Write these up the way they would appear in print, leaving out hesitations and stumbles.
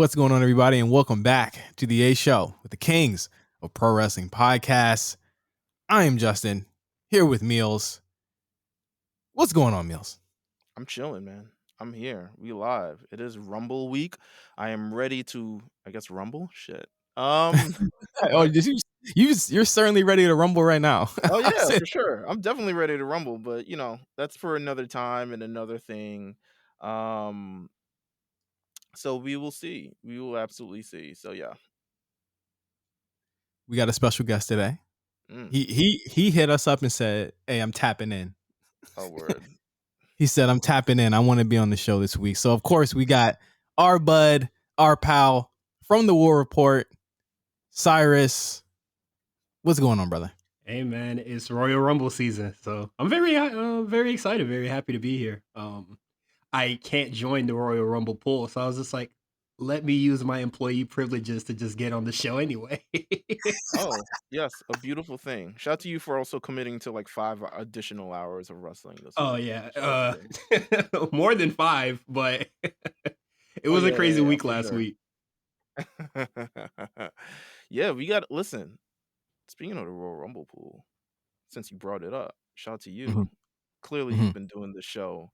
What's going on, everybody, and welcome back to the A Show with the Kings of Pro Wrestling Podcasts. I am Justin, here with Meals. What's going on, Meals? I'm chilling, man. I'm here. We live. It is Rumble week. I am ready to, I guess, rumble. Shit. Um. Oh, you're certainly ready to rumble right now. Oh yeah, for sure. I'm definitely ready to rumble, but that's for another time and another thing. Um. So we will see. We will absolutely see. So yeah. We got a special guest today. Mm. He hit us up and said, "Hey, I'm tapping in." Oh word. He said, "I'm tapping in. I want to be on the show this week." So of course we got our bud, our pal from the War Report, Cyrus. What's going on, brother? Hey man, it's Royal Rumble season, so I'm very excited, very happy to be here. I can't join the Royal Rumble pool, so I was just like, let me use my employee privileges to just get on the show anyway. Oh yes, a beautiful thing. Shout out to you for also committing to like 5 additional hours of wrestling this Oh week. yeah, Shout out to you. more than 5, but it Oh was a yeah, crazy yeah, yeah, week for last sure. week. Yeah, we got listen. Speaking of the Royal Rumble pool, since you brought it up, shout out to Mm-hmm. you. Clearly, Mm-hmm. you've been doing this show.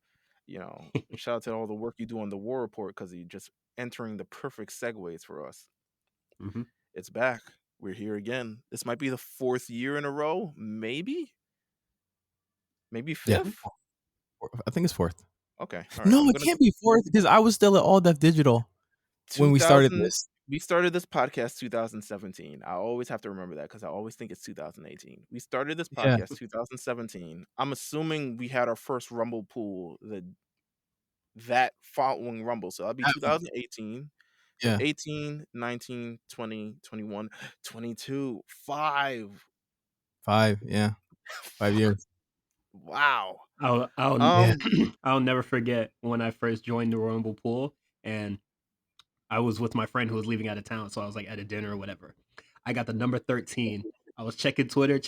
Shout out to all the work you do on the War Report because you're just entering the perfect segues for us. Mhm. It's back. We're here again. This might be the 4th year in a row, maybe Yeah, Mhm. fifth. I think it's fourth. Okay, all right. No, I'm it gonna can't be fourth because I was still at All Def Digital when we started 2000. this. We started this podcast 2017. I always have to remember that because I always think it's 2018. We started this Yeah, podcast 2017. I'm assuming we had our first Rumble pool that following Rumble. So that'd be that one. 2018. So Yeah, 18, 19, 20, 21, 22, 5. 5. Yeah, 5 years. Wow. I'll Yeah. Um, I'll never forget when I first joined the Royal Rumble pool, and I was with my friend who was leaving out of town, so I was like at a dinner or whatever. I got the number 13. I was checking Twitter.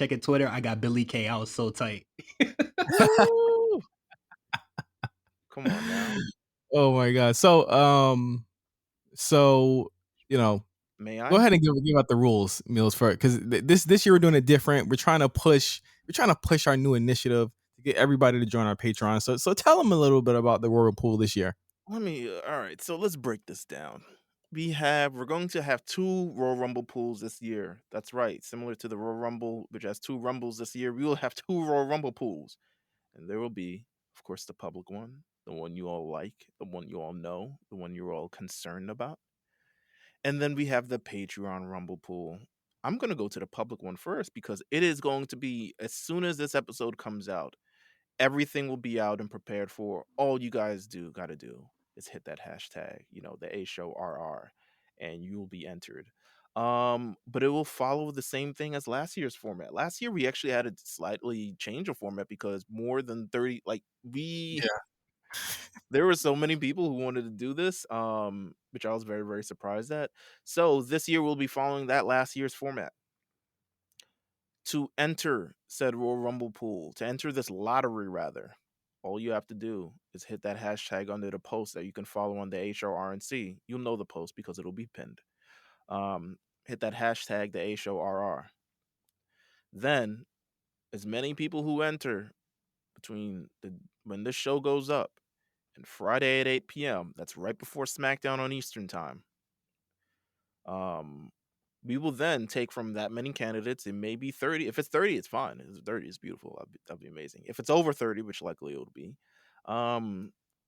I got Billy K. I was so tight. woo! Come on now. Oh my god. So you know, May go I? ahead and give out the rules, Meals, for because this year we're doing it different. We're trying to push our new initiative to get everybody to join our Patreon. So tell them a little bit about the Royal Pool this year. All right, so let's break this down. We're going to have 2 Royal Rumble pools this year. That's right. Similar to the Royal Rumble, which has 2 Rumbles this year, we will have 2 Royal Rumble pools. And there will be, of course, the public one, the one you all like, the one you all know, the one you're all concerned about. And then we have the Patreon Rumble pool. I'm going to go to the public one first because it is going to be, as soon as this episode comes out, everything will be out and prepared for. All you guys got to do is hit that hashtag, the A Show RR, and you will be entered. But it will follow the same thing as last year's format. Last year we actually had to slightly change a format because more than 30, like there were so many people who wanted to do this, which I was very, very surprised at. So this year we'll be following that last year's format. To enter said Royal Rumble pool, to enter this lottery rather, all you have to do is hit that hashtag under the post that you can follow on the HRRNC. You'll know the post because it'll be pinned. Hit that hashtag the HORR. Then, as many people who enter between when this show goes up and Friday at 8 p.m., that's right before SmackDown on Eastern time. We will then take from that many candidates. It may be 30. If it's 30, it's fine. If it's 30, it's beautiful. That'd be amazing. If it's over 30, which likely it will be,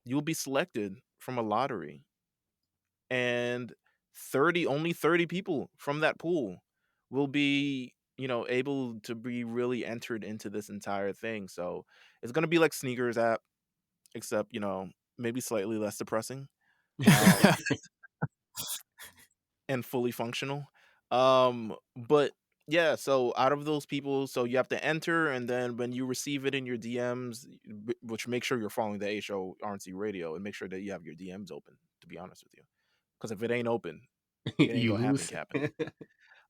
you'll be selected from a lottery. And only 30 people from that pool will be, able to be really entered into this entire thing. So it's gonna be like Sneakers app, except, maybe slightly less depressing. Um and fully functional. But yeah, so out of those people, so you have to enter, and then when you receive it in your DMs, which make sure you're following the HO RNC radio and make sure that you have your DMs open, to be honest with you. Because if it ain't open, it ain't You gonna happen, lose. Captain.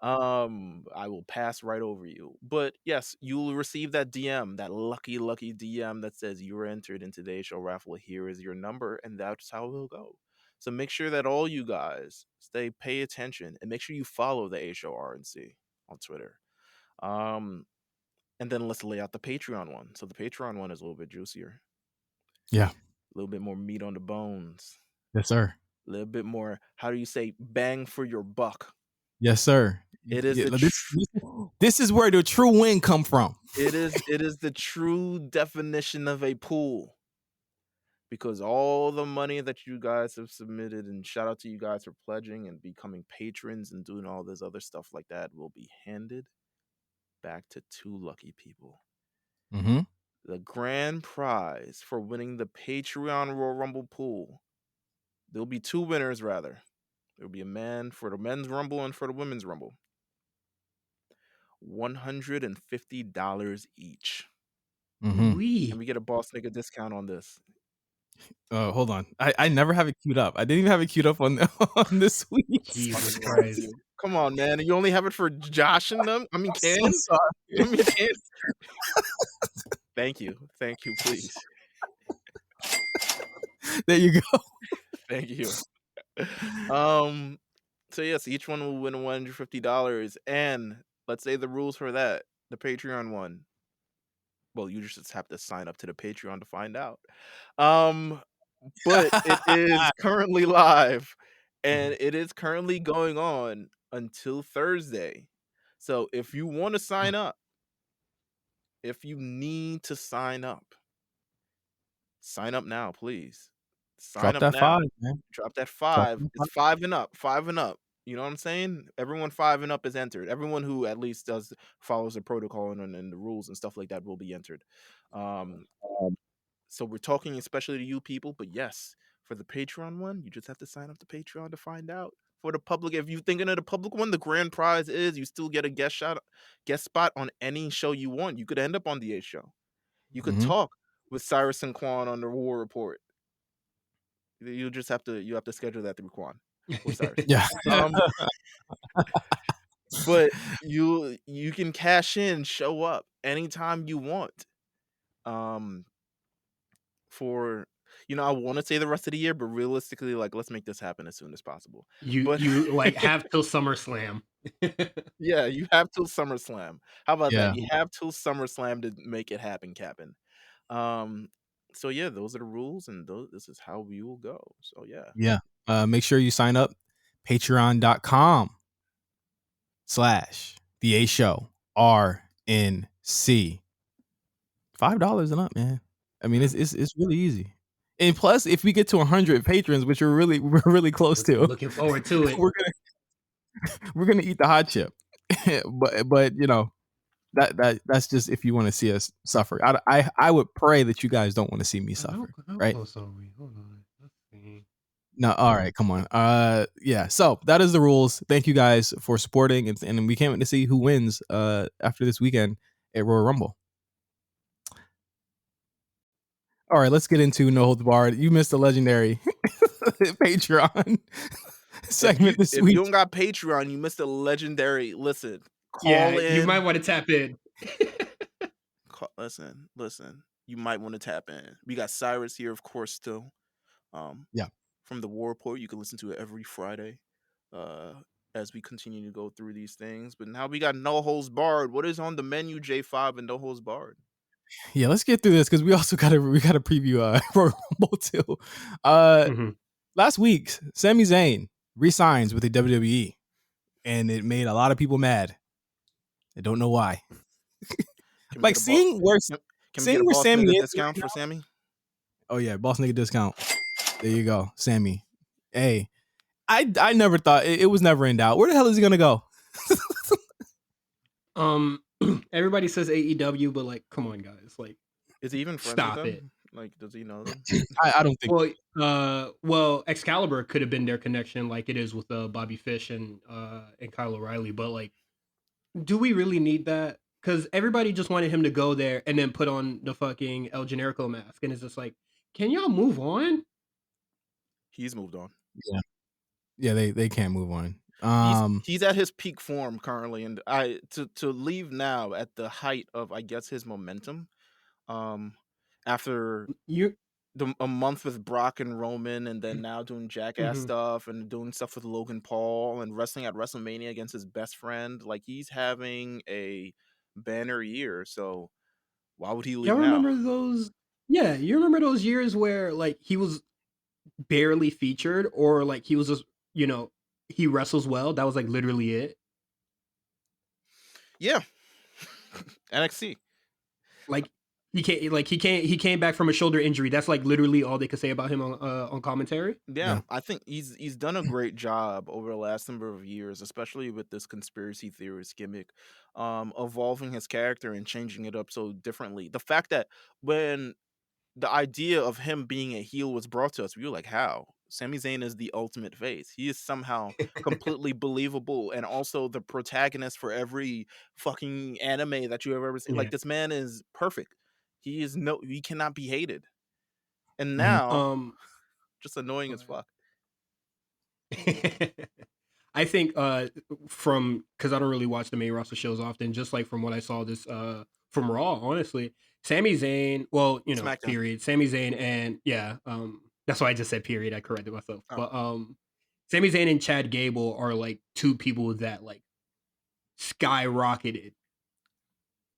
I will pass right over you. But yes, you'll receive that DM, that lucky, lucky DM that says you were entered in today's show raffle. Here is your number, and that's how it'll go. So make sure that all you guys pay attention, and make sure you follow the A Show RNC on Twitter. And then let's lay out the Patreon one. So the Patreon one is a little bit juicier. Yeah. A little bit more meat on the bones. Yes, sir. A little bit more, how do you say, bang for your buck. Yes, sir. It is this is where the true win come from. It is the true definition of a pool. Because all the money that you guys have submitted, and shout out to you guys for pledging and becoming patrons and doing all this other stuff like that, will be handed back to 2 lucky people. Mm-hmm. The grand prize for winning the Patreon Royal Rumble pool. There'll be 2 winners, rather. There'll be a man for the men's rumble and for the women's rumble. $150 each. Mm-hmm. And we get a boss nigga discount on this. Hold on. I never have it queued up. I didn't even have it queued up on this week. Jesus Christ. Come on, man. You only have it for Josh and them? I mean, Ken? I'm so sorry. Give me a chance. Thank you, please. There you go. Thank you. So yes, each one will win $150. And let's say the rules for that, the Patreon one. Well, you just have to sign up to the Patreon to find out. But it is currently live, and it is currently going on until Thursday. So if you want to sign up, if you need to sign up now, please. Drop that 5, man. Drop that 5. It's 5 and up. 5 and up. You know what I'm saying? Everyone 5 and up is entered. Everyone who at least follows the protocol and the rules and stuff like that will be entered. So we're talking especially to you people, but yes, for the Patreon one, you just have to sign up to Patreon to find out. For the public, if you're thinking of the public one, the grand prize is you still get a guest spot on any show you want. You could end up on the A Show. You could talk with Cyrus and Quan on the War Report. You have to schedule that through Quan or Cyrus. Yeah. But you can cash in, show up anytime you want. For I want to say the rest of the year, but realistically, like, let's make this happen as soon as possible. You like have till SummerSlam. Yeah, you have till SummerSlam. How about Yeah. that? You have till SummerSlam to make it happen, Captain. So yeah, those are the rules, and this is how we will go. So yeah. Yeah. Make sure you sign up. Patreon.com/The A Show RNC. $5 and up, man. I mean, it's really easy. And plus, if we get to 100 patrons, which we're really close to, looking forward to it. We're gonna eat the hot chip. but that's just if you want to see us suffer. I would pray that you guys don't want to see me suffer. Right? Close are we? Hold on. Let's see. No, all right, come on. Yeah. So that is the rules. Thank you guys for supporting, and we can't wait to see who wins after this weekend at Royal Rumble. All right, let's get into No Holds Barred. You missed the legendary Patreon segment this week. If you don't got Patreon, you missed a legendary. Listen, call in. You might want to tap in. Listen. You might want to tap in. We got Cyrus here, of course, still. Yeah. From the War Report, you can listen to it every Friday. As we continue to go through these things, but now we got No Holds Barred. What is on the menu, J5 and No Holds Barred? Yeah, let's get through this because we also got to preview Royal Rumble too. Last week, Sami Zayn re-signs with the WWE, and it made a lot of people mad. I don't know why. Like seeing where Sami is discount for Sami. Oh yeah, boss nigga discount. There you go, Sami. Hey, I never thought it was never in doubt. Where the hell is he gonna go? Everybody says AEW, but like, come on, guys. Like, is he even friends stop with them? it? Like, does he know them? I don't think. Well, Excalibur could have been their connection, like it is with Bobby Fish and Kyle O'Reilly. But like, do we really need that? Because everybody just wanted him to go there and then put on the fucking El Generico mask, and it's just like, can y'all move on? He's moved on. Yeah, they can't move on. He's at his peak form currently, and to leave now at the height of, I guess, his momentum. After you a month with Brock and Roman, and then now doing Jackass stuff and doing stuff with Logan Paul and wrestling at WrestleMania against his best friend. Like, he's having a banner year, so why would he leave Y'all now? remember those? Yeah, you remember those years where like he was barely featured, or like he was just, he wrestles well. That was like literally it. Yeah. NXT. Like he came back from a shoulder injury. That's like literally all they could say about him on commentary. Yeah, I think he's done a great job over the last number of years, especially with this conspiracy theorist gimmick, evolving his character and changing it up so differently. The fact that when the idea of him being a heel was brought to us, we were like, how? Sami Zayn is the ultimate face. He is somehow completely believable and also the protagonist for every fucking anime that you have ever seen. Yeah. Like, this man is perfect. He cannot be hated. And Mhm. now, just annoying as fuck. I think from, because I don't really watch the main roster shows often, just like from what I saw this from Raw, honestly, Sami Zayn, well, SmackDown. period. Sami Zayn and that's why I just said period. I corrected myself. Oh. But Sami Zayn and Chad Gable are like two people that like skyrocketed.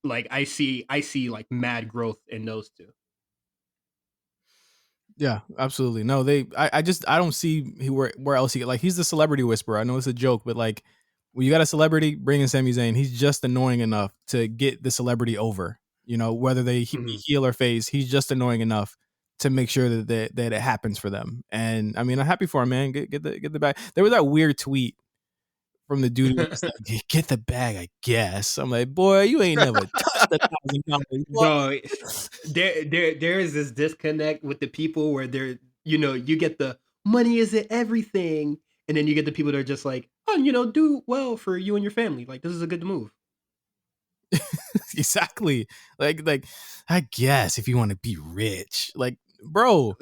Like I see like mad growth in those two. Yeah, absolutely. No, I don't see where else he, like, he's the celebrity whisperer. I know it's a joke, but like, when you got a celebrity, bring in Sami Zayn. He's just annoying enough to get the celebrity over. Whether they be heel or face, he's just annoying enough to make sure that it happens for them. And I mean, I'm happy for him, man. Get the bag. There was that weird tweet from the dude who was like, get the bag, I guess. I'm like, boy, you ain't never touched $1,000. No, there is this disconnect with the people where they're, you get the money isn't everything, and then you get the people that are just like, oh, do well for you and your family. Like, this is a good move. Exactly. Like, I guess if you want to be rich, like, bro,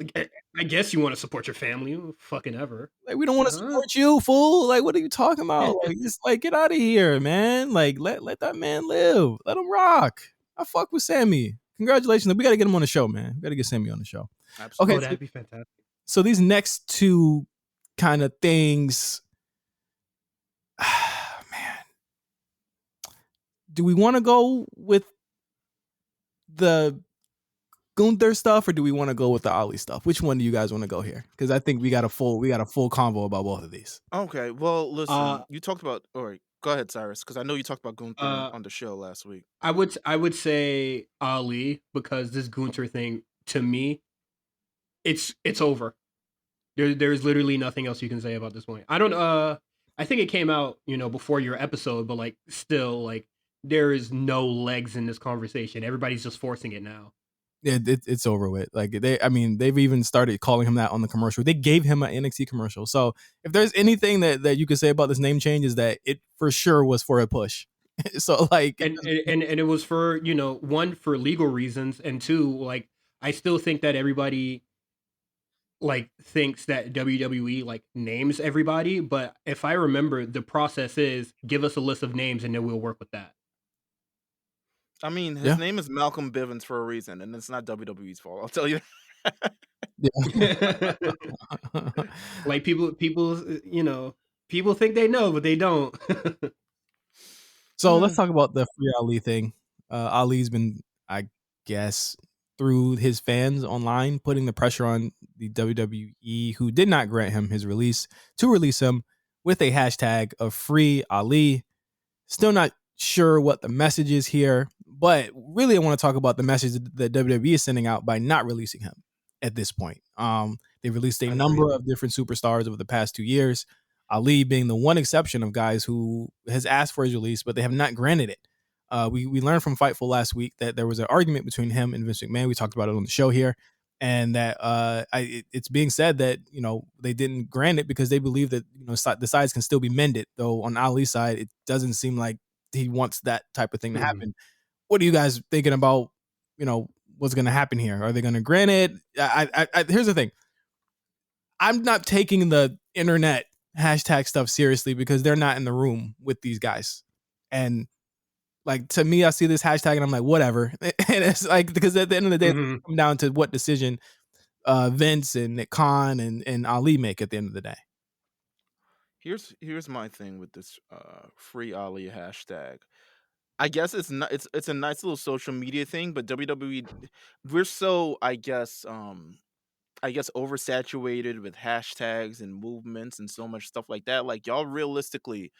I guess you want to support your family, fucking ever. Like, we don't want to support you, fool. Like, what are you talking about? Like, just like, get out of here, man. Like, let that man live. Let him rock. I fuck with Sammy. Congratulations. We got to get him on the show, man. We got to get Sammy on the show. Absolutely. Okay, that'd be fantastic. So these next two kind of things, man, do we want to go with the Gunther stuff, or do we want to go with the Ali stuff? Which one do you guys want to go here? Because I think we got a full convo about both of these. Okay, well, listen, you talked about. All right, go ahead, Cyrus, because I know you talked about Gunther on the show last week. I would say Ali, because this Gunther thing, to me, it's over. There's literally nothing else you can say about this point. I don't. I think it came out, before your episode, but like still, like there is no legs in this conversation. Everybody's just forcing it now. It's over with. Like, they've even started calling him that on the commercial. They gave him an NXT commercial. So if there's anything that you could say about this name change, is that it for sure was for a push. So like, and it was for, one, for legal reasons, and two, like I still think that everybody like thinks that WWE like names everybody, but if I remember, the process is give us a list of names and then we'll work with that. I mean, his name is Malcolm Bivens for a reason, and it's not WWE's fault. I'll tell you. Like people, people think they know, but they don't. So let's talk about the Free Ali thing. Ali's been, I guess, through his fans online, putting the pressure on the WWE, who did not grant him his release, to release him with a hashtag of Free Ali. Still not sure what the message is here, but really I want to talk about the message that WWE is sending out by not releasing him at this point. They released a number of different superstars over the past 2 years, Ali being the one exception of guys who has asked for his release, but they have not granted it. We learned from Fightful last week that there was an argument between him and Vince McMahon. We talked about it on the show here, and that it's being said that they didn't grant it because they believe that the sides can still be mended. Though on Ali's side, it doesn't seem like he wants that type of thing to happen. What are you guys thinking about? What's going to happen here? Are they going to grant it? Here's the thing. I'm not taking the internet hashtag stuff seriously because they're not in the room with these guys. And like, to me, I see this hashtag and I'm like, whatever. And it's like, because at the end of the day, it comes down to what decision Vince and Nick Khan and Ali make at the end of the day. Here's my thing with this free Ali hashtag. I guess it's not it's a nice little social media thing, but WWE, we're so I guess oversaturated with hashtags and movements and so much stuff like that. Like y'all realistically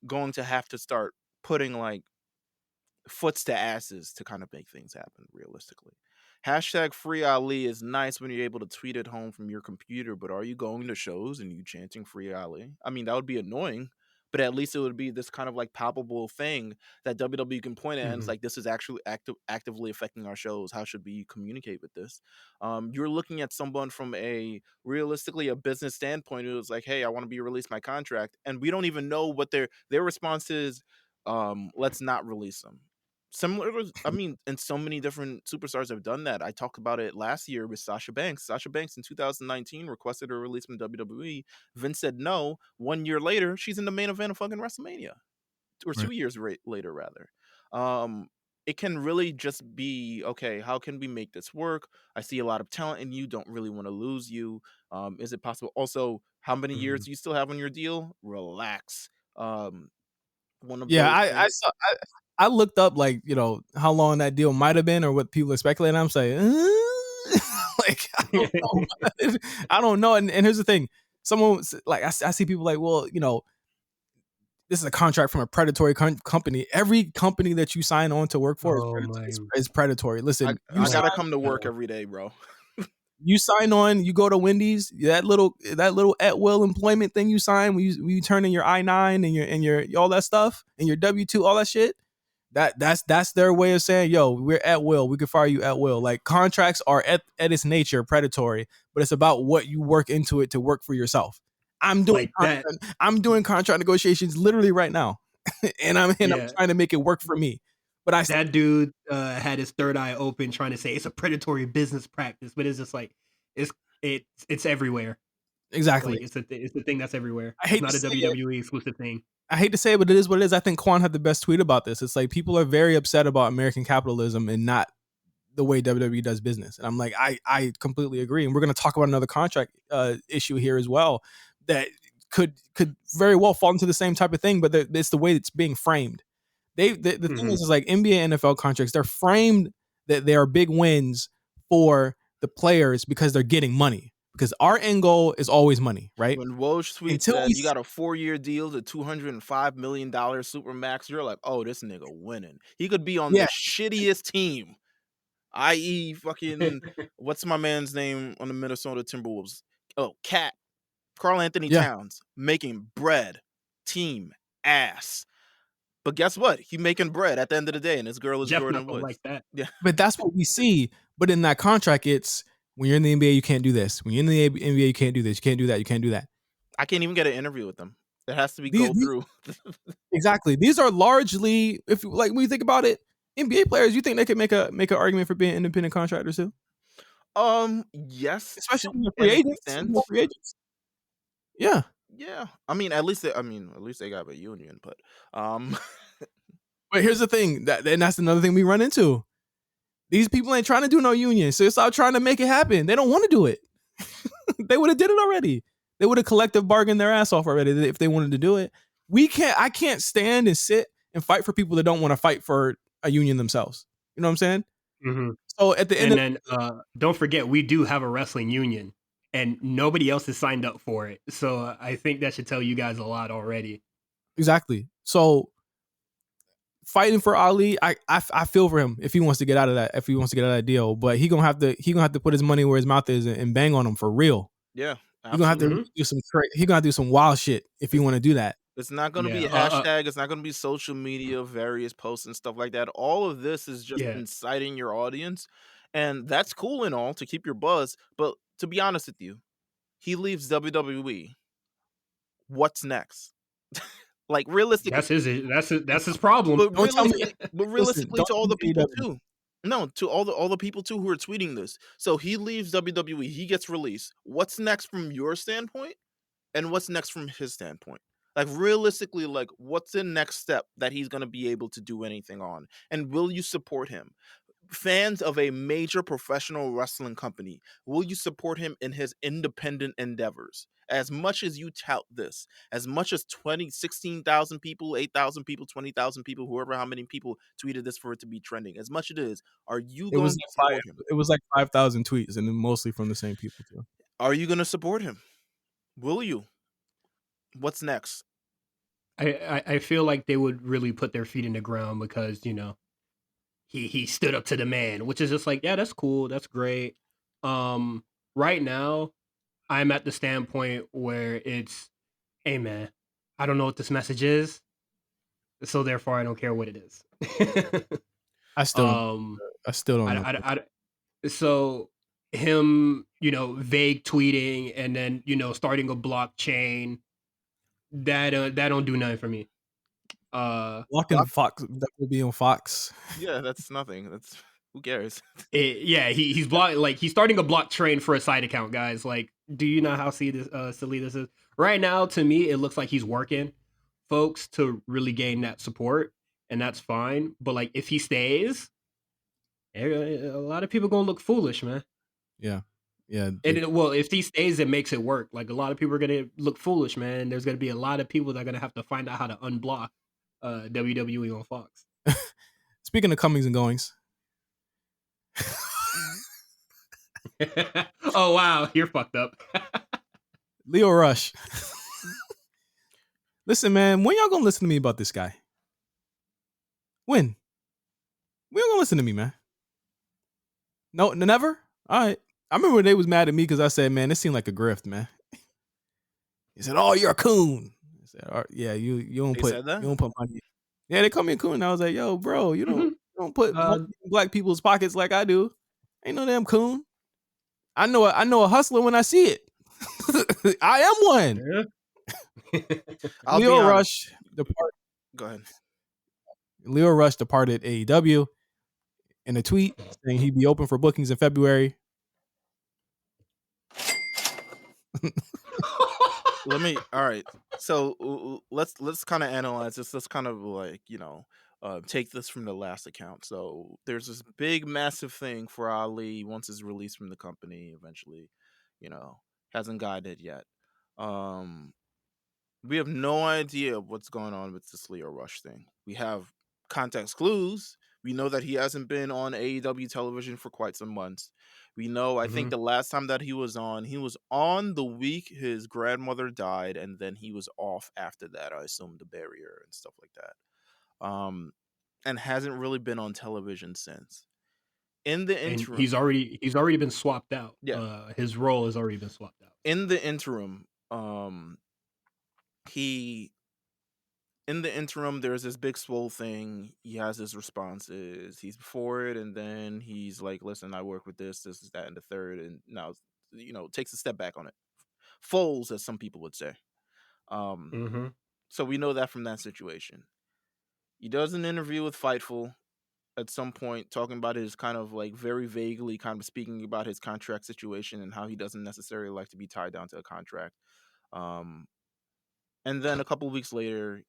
going to have to start putting like foots to asses to kind of make things happen realistically. Hashtag free Ali is nice when you're able to tweet at home from your computer, but are you going to shows and you chanting free Ali? I mean, that would be annoying, but at least it would be this kind of like palpable thing that WWE can point at and it's like, this is actually actively affecting our shows. How should we communicate with this? You're looking at someone from a realistically a business standpoint who's like, hey, I want to be released my contract, and we don't even know what their response is. Let's not release them. Similar to, I mean, and so many different superstars have done that. I talked about it last year with Sasha Banks. Sasha Banks in 2019 requested a release from WWE. Vince said no. 1 year later, she's in the main event of fucking WrestleMania, or 2 years later, rather. It can really just be, okay, how can we make this work? I see a lot of talent in you. Don't really want to lose you. Is it possible? Also, how many years do you still have on your deal? Relax. One of Yeah, those I things. saw. I looked up like how long that deal might have been or what people are speculating. I'm saying like I don't know. I don't know. And here's the thing: someone like I see people like, well, this is a contract from a predatory company. Every company that you sign on to work for is predatory. Listen, I gotta come to work every day, bro. You sign on, you go to Wendy's, that little at will employment thing you sign when you turn in your I-9 and your all that stuff and your W-2, all that shit. That's their way of saying, yo, we're at will. We can fire you at will. Like contracts are at its nature predatory, but it's about what you work into it to work for yourself. I'm doing contract negotiations literally right now. and I'm trying to make it work for me. But that dude had his third eye open trying to say it's a predatory business practice, but it's just like it's everywhere. Exactly. Like, it's the thing that's everywhere. I hate it's not a WWE exclusive thing. I hate to say it, but it is what it is. I think Quan had the best tweet about this. It's like people are very upset about American capitalism and not the way WWE does business. And I'm like, I completely agree. And we're going to talk about another contract issue here as well that could very well fall into the same type of thing, but it's the way it's being framed. The thing is like NBA and NFL contracts, they're framed that they are big wins for the players because they're getting money. Because our end goal is always money, right? When Woj tweets that you got a 4-year deal to $205 million Supermax, you're like, oh, this nigga winning. He could be on the shittiest team, i.e. fucking, what's my man's name on the Minnesota Timberwolves? Oh, Cat. Karl Anthony Towns, making bread. Team ass. But guess what? He making bread at the end of the day, and his girl is Jordan Woods. Like that. Yeah. But that's what we see. But in that contract, it's when you're in the NBA, you can't do this. When you're in the NBA, you can't do this. You can't do that. You can't do that. I can't even get an interview with them. It has to be go through. Exactly. These are largely, if like when you think about it, NBA players. You think they could make an argument for being independent contractors too? Yes, especially with free agents. Yeah. Yeah. I mean, at least they got a union, but But here's the thing, and that's another thing we run into. These people ain't trying to do no union, so stop trying to make it happen. They don't want to do it. They would have did it already. They would have collective bargained their ass off already if they wanted to do it. I can't stand and sit and fight for people that don't want to fight for a union themselves. You know what I'm saying? Mm-hmm. So at the end, and then don't forget, we do have a wrestling union, and nobody else has signed up for it. So I think that should tell you guys a lot already. Exactly. So fighting for Ali, I feel for him if he wants to get out of that deal, but he gonna have to put his money where his mouth is and bang on him for real. Yeah, he's gonna have to do some wild shit if you want to do that. It's not going to be a hashtag. It's not going to be social media, various posts and stuff like that. All of this is just inciting your audience, and that's cool and all to keep your buzz. But to be honest with you, he leaves WWE. What's next? Like realistically, that's his problem. But realistically, to all the people too. No, to all the people too who are tweeting this. So he leaves WWE. He gets released. What's next from your standpoint, and what's next from his standpoint? Like realistically, what's the next step that he's going to be able to do anything on? And will you support him? fans of a major professional wrestling company, will you support him in his independent endeavors? As much as you tout this, as much as 16,000 people, 8,000 people, 20,000 people, whoever, how many people tweeted this for it to be trending, as much as it is, are you going to support him? It was like 5,000 tweets, and mostly from the same people too. Are you going to support him? Will you? What's next? I feel like they would really put their feet in the ground because, he stood up to the man, which is just like, yeah, that's cool, that's great. Right now, I'm at the standpoint where it's, hey man, I don't know what this message is, so therefore I don't care what it is. I still don't know. So him, vague tweeting and then starting a blockchain that don't do nothing for me. Blocking Fox, that would be on Fox. Yeah, that's nothing. That's who cares? He's blocking, like he's starting a block train for a side account, guys. Like, do you know how silly this is? Right now, to me, it looks like he's working folks to really gain that support, and that's fine. But like, if he stays, a lot of people gonna look foolish, man. Yeah. And if he stays, it makes it work. Like, a lot of people are gonna look foolish, man. And there's gonna be a lot of people that are gonna have to find out how to unblock WWE on Fox. Speaking of comings and goings. Oh wow, you're fucked up. Lio Rush. Listen, man, when y'all gonna listen to me about this guy? When y'all gonna listen to me, man? No, never? All right. I remember they was mad at me because I said, man, this seemed like a grift, man. He said, oh, you're a coon. I said, all right, yeah, you don't put money. Yeah, they call me a coon. I was like, yo, bro, you don't put money in black people's pockets like I do. Ain't no damn coon. I know a hustler when I see it. I am one. Yeah. Lio Rush departed. Go ahead. Lio Rush departed AEW in a tweet saying he'd be open for bookings in February. All right. So let's kind of analyze this. Let's kind of like, take this from the last account. So there's this big, massive thing for Ali once it's released from the company eventually, hasn't gotten it yet. We have no idea what's going on with this Lio Rush thing. We have context clues. We know that he hasn't been on AEW television for quite some months. We know, I think the last time that he was on the week his grandmother died, and then he was off after that. I assume the barrier and stuff like that. And hasn't really been on television since. In the interim, and he's already been swapped out. Yeah, his role has already been swapped out. In the interim, there's this big swole thing. He has his responses. He's before it, and then he's like, listen, I work with this, that, and the third, and now, takes a step back on it. Folds, as some people would say. So we know that from that situation. He does an interview with Fightful at some point, talking about his kind of like very vaguely kind of speaking about his contract situation and how he doesn't necessarily like to be tied down to a contract. And then a couple of weeks later,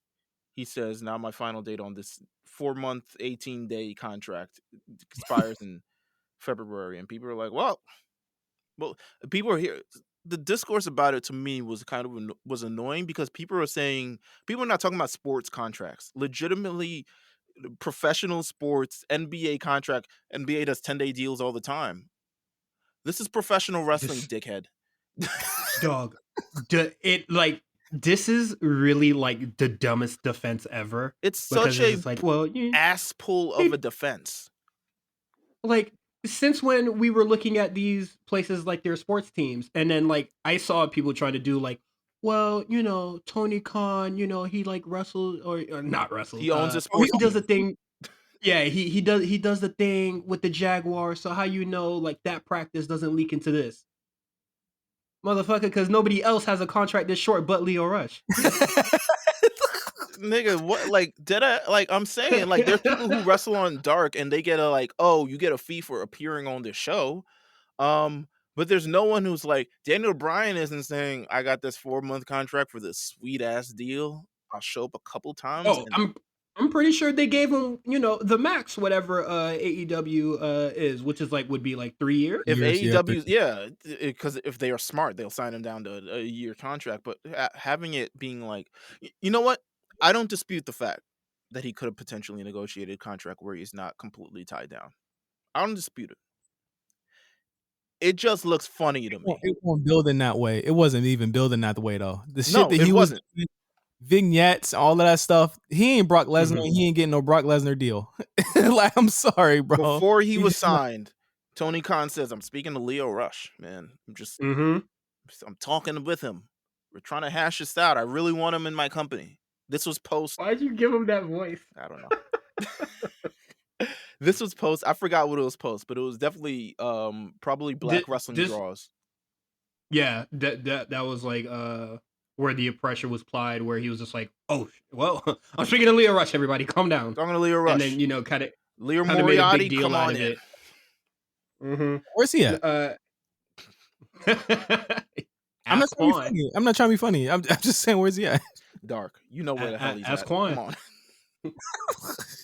he says, now my final date on this 4-month, 18-day contract expires in February. And people are like, well, people are here. The discourse about it to me was kind of was annoying because people are not talking about sports contracts. Legitimately, professional sports, NBA contract. NBA does 10-day deals all the time. This is professional wrestling, dickhead. Dog. This is really like the dumbest defense ever. It's such a ass pull of a defense. Like, since when we were looking at these places like their sports teams, and then like I saw people trying to do like, well, Tony Khan, he like wrestles or not wrestles. He owns a sports he does the thing. Yeah, he does the thing with the Jaguars. So how like that practice doesn't leak into this? Motherfucker, because nobody else has a contract this short but Lio Rush. Nigga, what? Like, I'm saying, like, there's people who wrestle on Dark and they get you get a fee for appearing on this show. But there's no one who's like, Daniel Bryan isn't saying, I got this 4-month contract for this sweet ass deal. I'll show up a couple times. Oh, I'm pretty sure they gave him, the max, whatever AEW is, which is would be 3 years. If Years, yeah, AEW's, because if they are smart, they'll sign him down to a year contract. But having it being you know what? I don't dispute the fact that he could have potentially negotiated a contract where he's not completely tied down. I don't dispute it. It just looks funny to me. It wasn't building that way. It wasn't even building that way though. The shit that it he wasn't. was vignettes, all of that stuff. He ain't Brock Lesnar. Mhm. He ain't getting no Brock Lesnar deal. I'm sorry, bro. Before he was signed, Tony Khan says, "I'm speaking to Lio Rush, man. I'm talking with him. We're trying to hash this out. I really want him in my company." This was post. Why'd you give him that voice? I don't know. This was post. I forgot what it was post, but it was definitely probably Black Wrestling Draws. Yeah, that was where the pressure was applied, where he was just like, "Oh, well, I'm speaking to Lio Rush. Everybody, calm down." Talking to Lio Rush, and then kind of Leo made a Moriarty, big deal come out on of in. it. Mm-hmm. Where's he at? I'm not trying to be funny. I'm not trying to be funny. I'm just saying, where's he at? Dark. You know where the hell he's Ask at. Quan. Come on.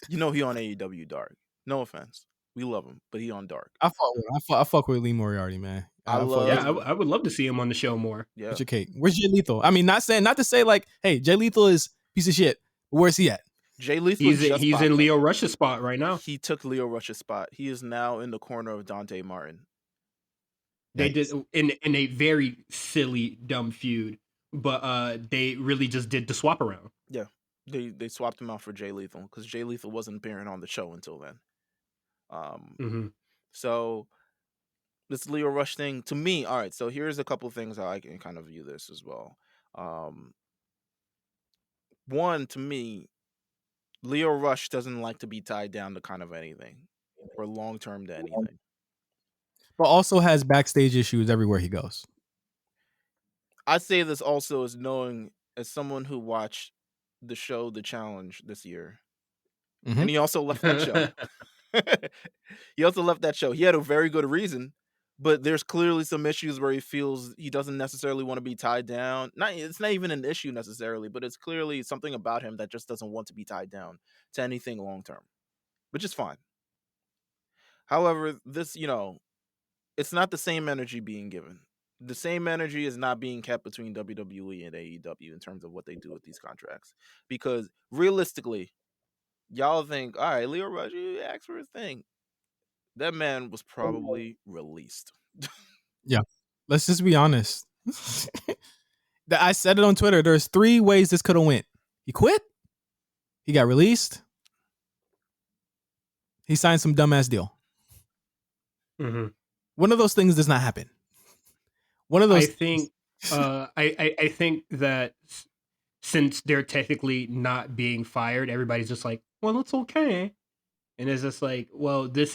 You know he on AEW Dark. No offense. We love him, but he on Dark. I fuck with Lee Moriarty, man. I would love to see him on the show more. Yeah. What's your cake? Where's Jay Lethal? I mean, not to say hey, Jay Lethal is piece of shit. Where's he at? Jay Lethal he's in Lio Rush's spot right now. He took Lio Rush's spot. He is now in the corner of Dante Martin. They did in a very silly, dumb feud, but they really just did the swap around. Yeah, they swapped him out for Jay Lethal because Jay Lethal wasn't appearing on the show until then. So this Lio Rush thing, to me, all right. So here's a couple things how I can kind of view this as well. One, to me, Lio Rush doesn't like to be tied down to kind of anything or long term to anything. But also has backstage issues everywhere he goes. I say this also as knowing as someone who watched the show The Challenge this year. And he also left that show. He also left that show. He had a very good reason, but there's clearly some issues where he feels he doesn't necessarily want to be tied down. It's not even an issue necessarily, but it's clearly something about him that just doesn't want to be tied down to anything long term, which is fine. However, this, it's not the same energy being given. The same energy is not being kept between WWE and AEW in terms of what they do with these contracts. Because realistically, y'all think, all right, Lio Rush, you asked for a thing. That man was probably released. Yeah. Let's just be honest. I said it on Twitter. There's 3 ways this could have went. He quit. He got released. He signed some dumbass deal. One of those things does not happen. One of those. I think. I think that since they're technically not being fired, everybody's just like, well, it's okay. And it's just like, well, this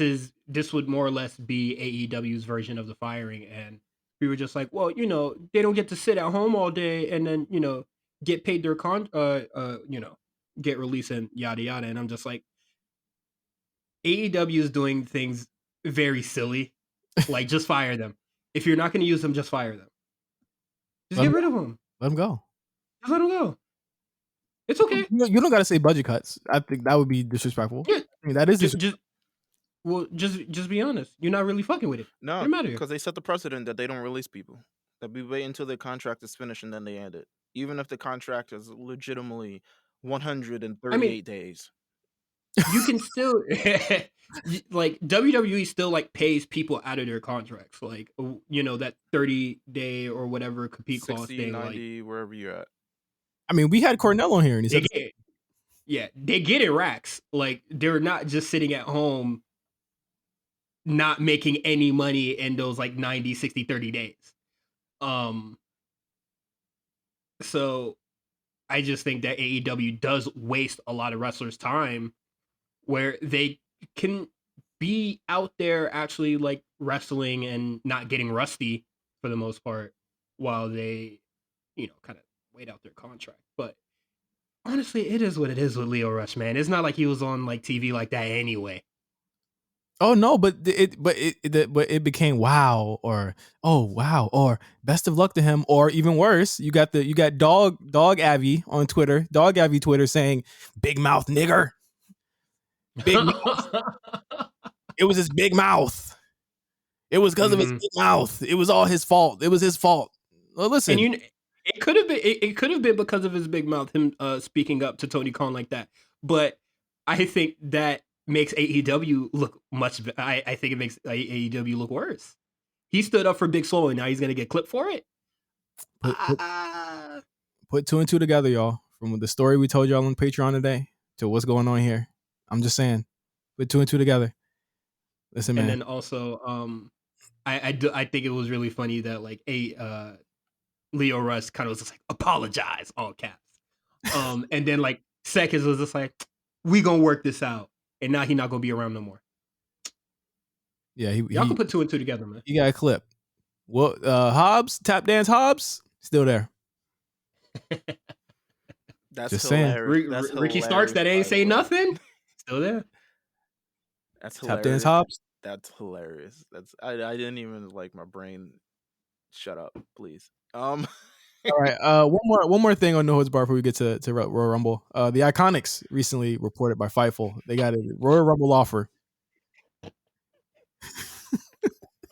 would more or less be AEW's version of the firing. And we were just like, well, they don't get to sit at home all day and then, get paid their get released and yada yada. And I'm just like, AEW is doing things very silly. Like, just fire them. If you're not going to use them, just fire them. Just get rid of them. Let them go. Just let them go. It's okay. You don't got to say budget cuts. I think that would be disrespectful. Yeah. I mean, that is just be honest. You're not really fucking with it. No, it matter because they set the precedent that they don't release people. That we wait until their contract is finished and then they end it. Even if the contract is legitimately 138 days. You can still like WWE still pays people out of their contracts, that 30-day or whatever compete 60, clause thing, 90, wherever you're at. I mean, we had Cornell on here and he said, they get it racks. Like, they're not just sitting at home not making any money in those 90, 60, 30 days. So I just think that AEW does waste a lot of wrestlers' time where they can be out there actually wrestling and not getting rusty for the most part while they, kind of wait out their contract. But honestly, it is what it is with Lio Rush, man. It's not like he was on TV like that anyway. Oh no, but it became wow or oh wow or best of luck to him, or even worse, you got dog Abby on Twitter, dog Abby Twitter saying big mouth nigger, big mouth. It was his big mouth. It was because of his big mouth. It was all his fault. It was his fault. Well, listen, and it could have been it could have been because of his big mouth, him speaking up to Tony Khan like that. But I think that makes AEW look much. I think it makes AEW look worse. He stood up for Big Swole, and now he's gonna get clipped for it. Put two and two together, y'all. From the story we told y'all on Patreon today to what's going on here. I'm just saying, put two and two together. Listen, man. And then also, I think it was really funny that like Lio Rush kind of was just like apologize, all caps. And then like Seconds was just like, we gonna work this out, and now he not gonna be around no more. Yeah, y'all can put two and two together, man. You got a clip. Well, Hobbs, tap dance Hobbs, still there. That's just hilarious. Saying. Ricky Starks that ain't say nothing. Still there. That's hilarious. Tap dance Hobbs. That's hilarious. I didn't even like my brain. Shut up, please. All right. One more thing on No Holds Barred before we get to Royal Rumble. The Iconics recently reported by Fightful they got a Royal Rumble offer.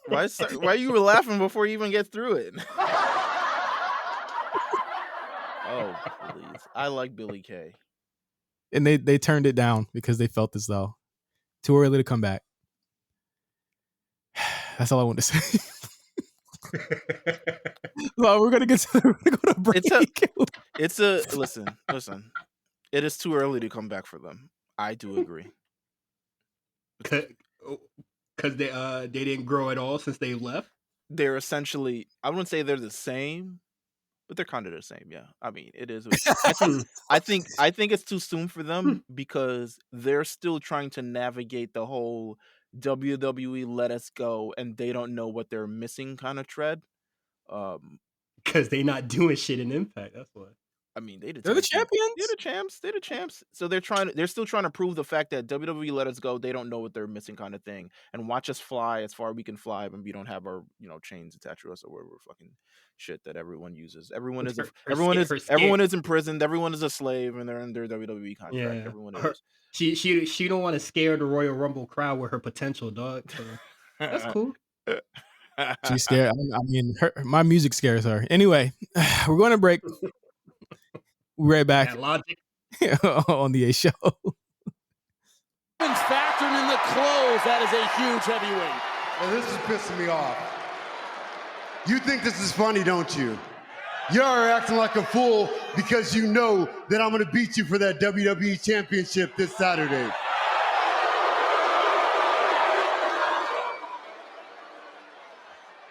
Why you were laughing before you even get through it? Oh, please. I like Billy Kay. And they turned it down because they felt as though too early to come back. That's all I want to say. Well, we're gonna go to break. Listen. It is too early to come back for them. I do agree. Because they didn't grow at all since they left. They're essentially, I wouldn't say they're the same, but they're kind of the same. Yeah, I mean, it is. I think it's too soon for them because they're still trying to navigate the whole WWE let us go, and they don't know what they're missing kind of tread. Because they're not doing shit in Impact. That's what. I mean, they're the champions. They're the champs. So they're still trying to prove the fact that WWE let us go. They don't know what they're missing, kind of thing. And watch us fly as far as we can fly when we don't have our chains attached to us or whatever fucking shit that everyone uses. Everyone is imprisoned. Everyone is a slave, and they're under WWE contract. Yeah. Everyone is. She don't want to scare the Royal Rumble crowd with her potential, dog. So that's cool. She's scared. I mean, my music scares her. Anyway, we're going to break. We're right back on the A Show. Factored in the close. That is a huge heavyweight. Well, this is pissing me off. You think this is funny, don't you? You're acting like a fool because you know that I'm going to beat you for that WWE Championship this Saturday.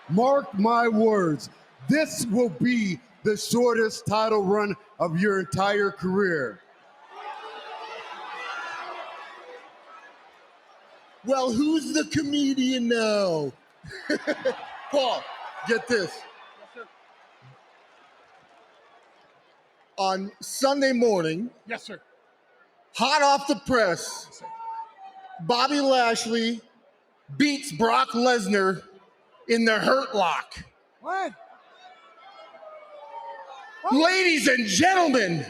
Mark my words, this will be the shortest title run of your entire career. Well, who's the comedian now? Paul, get this. On Sunday morning, Yes, sir. hot off the press, Bobby Lashley beats Brock Lesnar in the Hurt Lock. What? Ladies and gentlemen,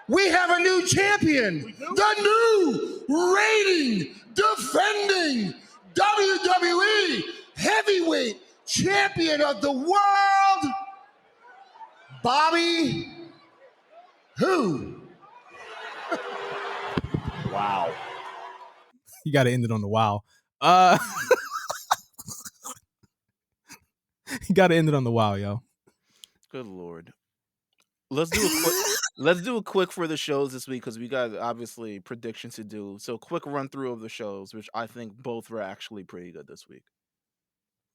we have a new champion, the new reigning, defending WWE heavyweight champion of the world, Bobby who? Wow. You got to end it on the wow. You got to end it on the wow, yo. Good Lord. Let's do a quick for the shows this week because we got obviously predictions to do. So quick run through of the shows, which I think both were actually pretty good this week.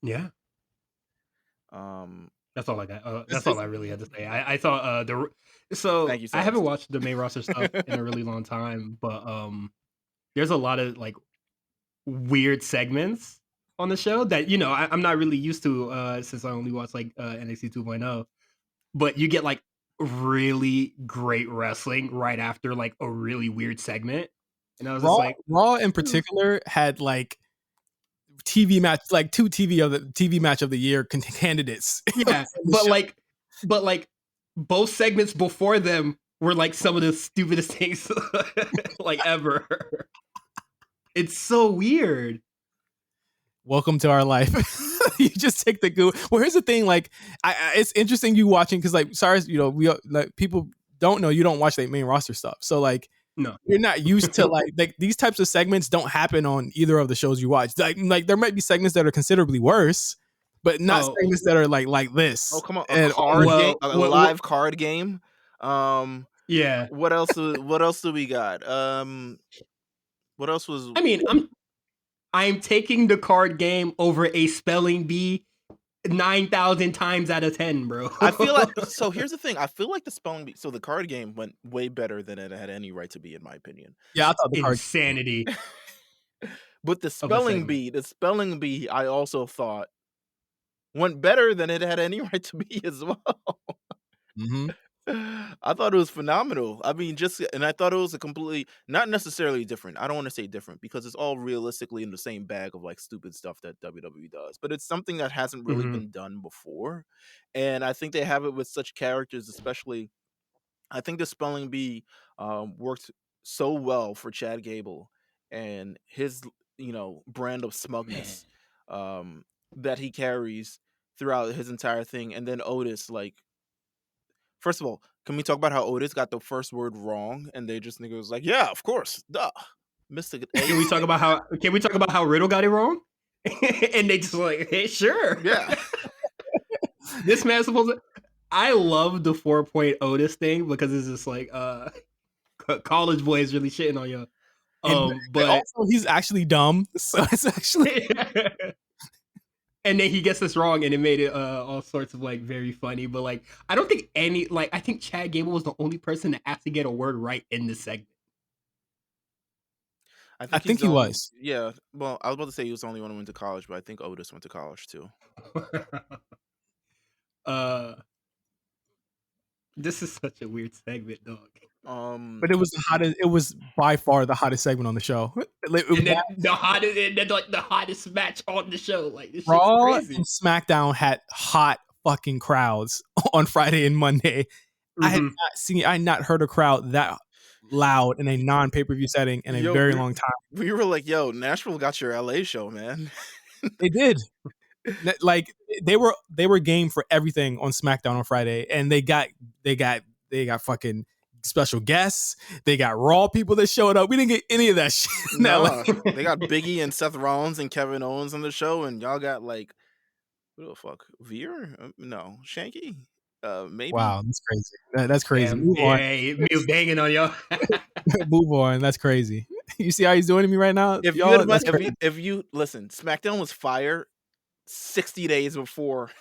Yeah. That's all I got. That's all I really had to say. I thought Thank you, I Cyrus. haven't watched the main roster stuff in a really long time, but there's a lot of like weird segments on the show that I'm not really used to since I only watch like NXT 2.0. But you get like really great wrestling right after like a really weird segment. And I was just like, Raw in particular had like TV match, like two TV match of the year candidates. Yeah, but like both segments before them were like some of the stupidest things like ever. It's so weird. Welcome to our life. You just take the goo. Well, here's the thing. Like, it's interesting you watching because, like, Cyrus, we like people don't know you don't watch like main roster stuff. So like, no, you're not used to like these types of segments don't happen on either of the shows you watch. Like there might be segments that are considerably worse, but not segments that are like this. Oh, come on, a live card game. Yeah. What else? What else do we got? What else was? I mean, I'm taking the card game over a spelling bee 9,000 times out of 10, bro. I feel like, so here's the thing. I feel like the spelling bee, so the card game went way better than it had any right to be, in my opinion. Yeah, I thought the insanity. But the spelling bee, I also thought went better than it had any right to be as well. Mm-hmm. I thought it was phenomenal. I mean, and I thought it was a completely, not necessarily different. I don't want to say different because it's all realistically in the same bag of like stupid stuff that WWE does, but it's something that hasn't really been done before. And I think they have it with such characters, especially. I think the spelling bee worked so well for Chad Gable and his, brand of smugness that he carries throughout his entire thing. And then Otis, like, first of all, can we talk about how Otis got the first word wrong and they just nigga was like, yeah, of course, duh, missed it. Can we talk about how Riddle got it wrong? And they just like, hey, sure, yeah. This man's supposed to. I love the 4-point Otis thing because it's just like college boys really shitting on you. But also he's actually dumb, so it's actually. And then he gets this wrong, and it made it all sorts of like very funny. But like, I don't think I think Chad Gable was the only person to actually get a word right in this segment. I think he was. Yeah. Well, I was about to say he was the only one who went to college, but I think Otis went to college too. This is such a weird segment, dog. But it was the hottest. It was by far the hottest segment on the show. The hottest match on the show. Like this Raw crazy. and SmackDown had hot fucking crowds on Friday and Monday. I had not heard a crowd that loud in a non-pay-per-view setting in a very long time. We were like, "Yo, Nashville got your LA show, man." They did. Like they were game for everything on SmackDown on Friday, and they got fucking special guests. They got Raw people that showed up. We didn't get any of that shit. No, they got Biggie and Seth Rollins and Kevin Owens on the show, and y'all got like, what the fuck, Veer? No, Shanky. Maybe. Wow, that's crazy. That's crazy. Move on. Me banging on y'all. Move on. That's crazy. You see how he's doing to me right now? If you listen, SmackDown was fire 60 days before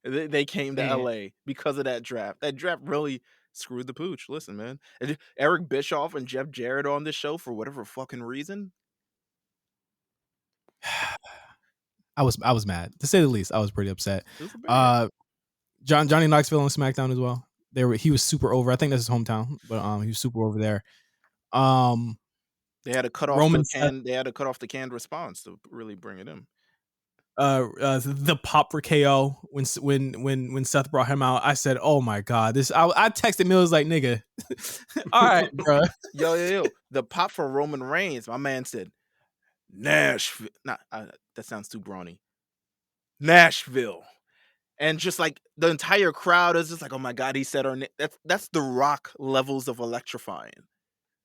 they came to LA because of that draft. That draft really screwed the pooch. Listen, man. Eric Bischoff and Jeff Jarrett on this show for whatever fucking reason. I was mad, to say the least. I was pretty upset. Johnny Knoxville on SmackDown as well. He was super over. I think that's his hometown, but he was super over there. They had to cut off the canned response to really bring it in. The pop for KO when Seth brought him out, I said, "Oh my god, this!" I texted Mills like, "Nigga, all right, bro." Yo, the pop for Roman Reigns. My man said, "Nashville." That sounds too brawny. Nashville, and just like the entire crowd is just like, "Oh my god," he said our name. That's the Rock levels of electrifying.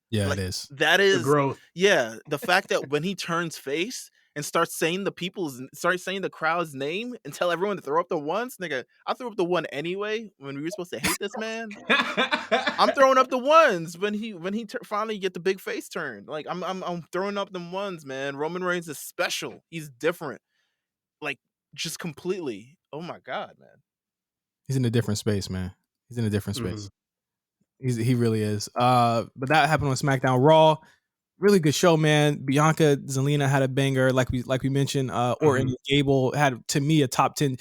Yeah, like, it is. That is the growth. Yeah, the fact that when he turns face and start saying the crowd's name and tell everyone to throw up the ones, nigga. I threw up the one anyway when we were supposed to hate this man. I'm throwing up the ones when he finally get the big face turn. Like I'm throwing up them ones, man. Roman Reigns is special. He's different, like just completely. Oh my god, man. He's in a different space, man. He's in a different space. He really is. But that happened on SmackDown. Raw. Really good show, man. Bianca Zelina had a banger, like we mentioned. Orton and Gable had, to me, a top 10.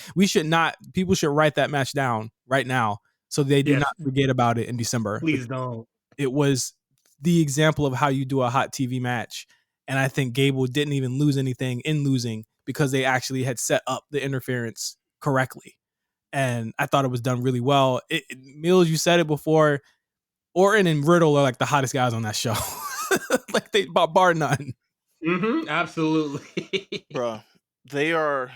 People should write that match down right now so they do not forget about it in December. Please don't. It was the example of how you do a hot TV match. And I think Gable didn't even lose anything in losing because they actually had set up the interference correctly. And I thought it was done really well. Mills, you said it before, Orton and Riddle are like the hottest guys on that show. Like they bar none. Absolutely. Bruh, they are,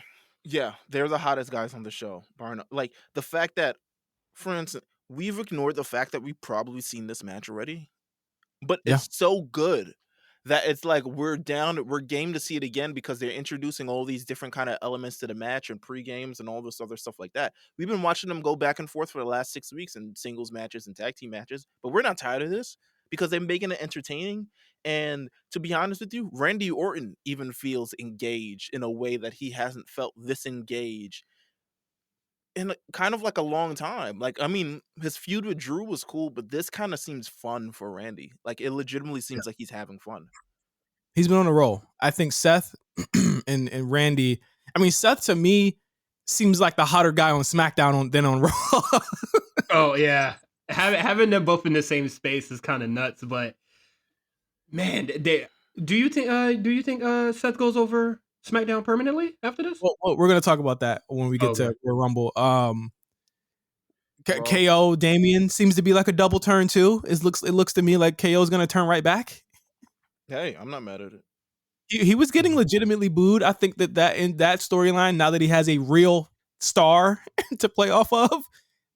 they're the hottest guys on the show. Bar none. Like the fact that, for instance, we've ignored the fact that we've probably seen this match already, but it's so good that it's like we're game to see it again because they're introducing all these different kind of elements to the match and pre-games and all this other stuff like that. We've been watching them go back and forth for the last 6 weeks in singles matches and tag team matches, but we're not tired of this because they're making it entertaining. And to be honest with you, Randy Orton even feels engaged in a way that he hasn't felt this engaged in kind of like a long time. Like, I mean, his feud with Drew was cool, but this kind of seems fun for Randy. Like, it legitimately seems like he's having fun. He's been on a roll. I think Seth and Randy. I mean, Seth to me seems like the hotter guy on SmackDown than on Raw. Oh yeah, having them both in the same space is kind of nuts. But man, do you think Seth goes over SmackDown permanently after this? Well, we're gonna talk about that when we get to Royal Rumble. KO Damian seems to be like a double turn too. It looks to me like KO is gonna turn right back. Hey, I'm not mad at it. He was getting legitimately booed. I think that in that storyline, now that he has a real star to play off of,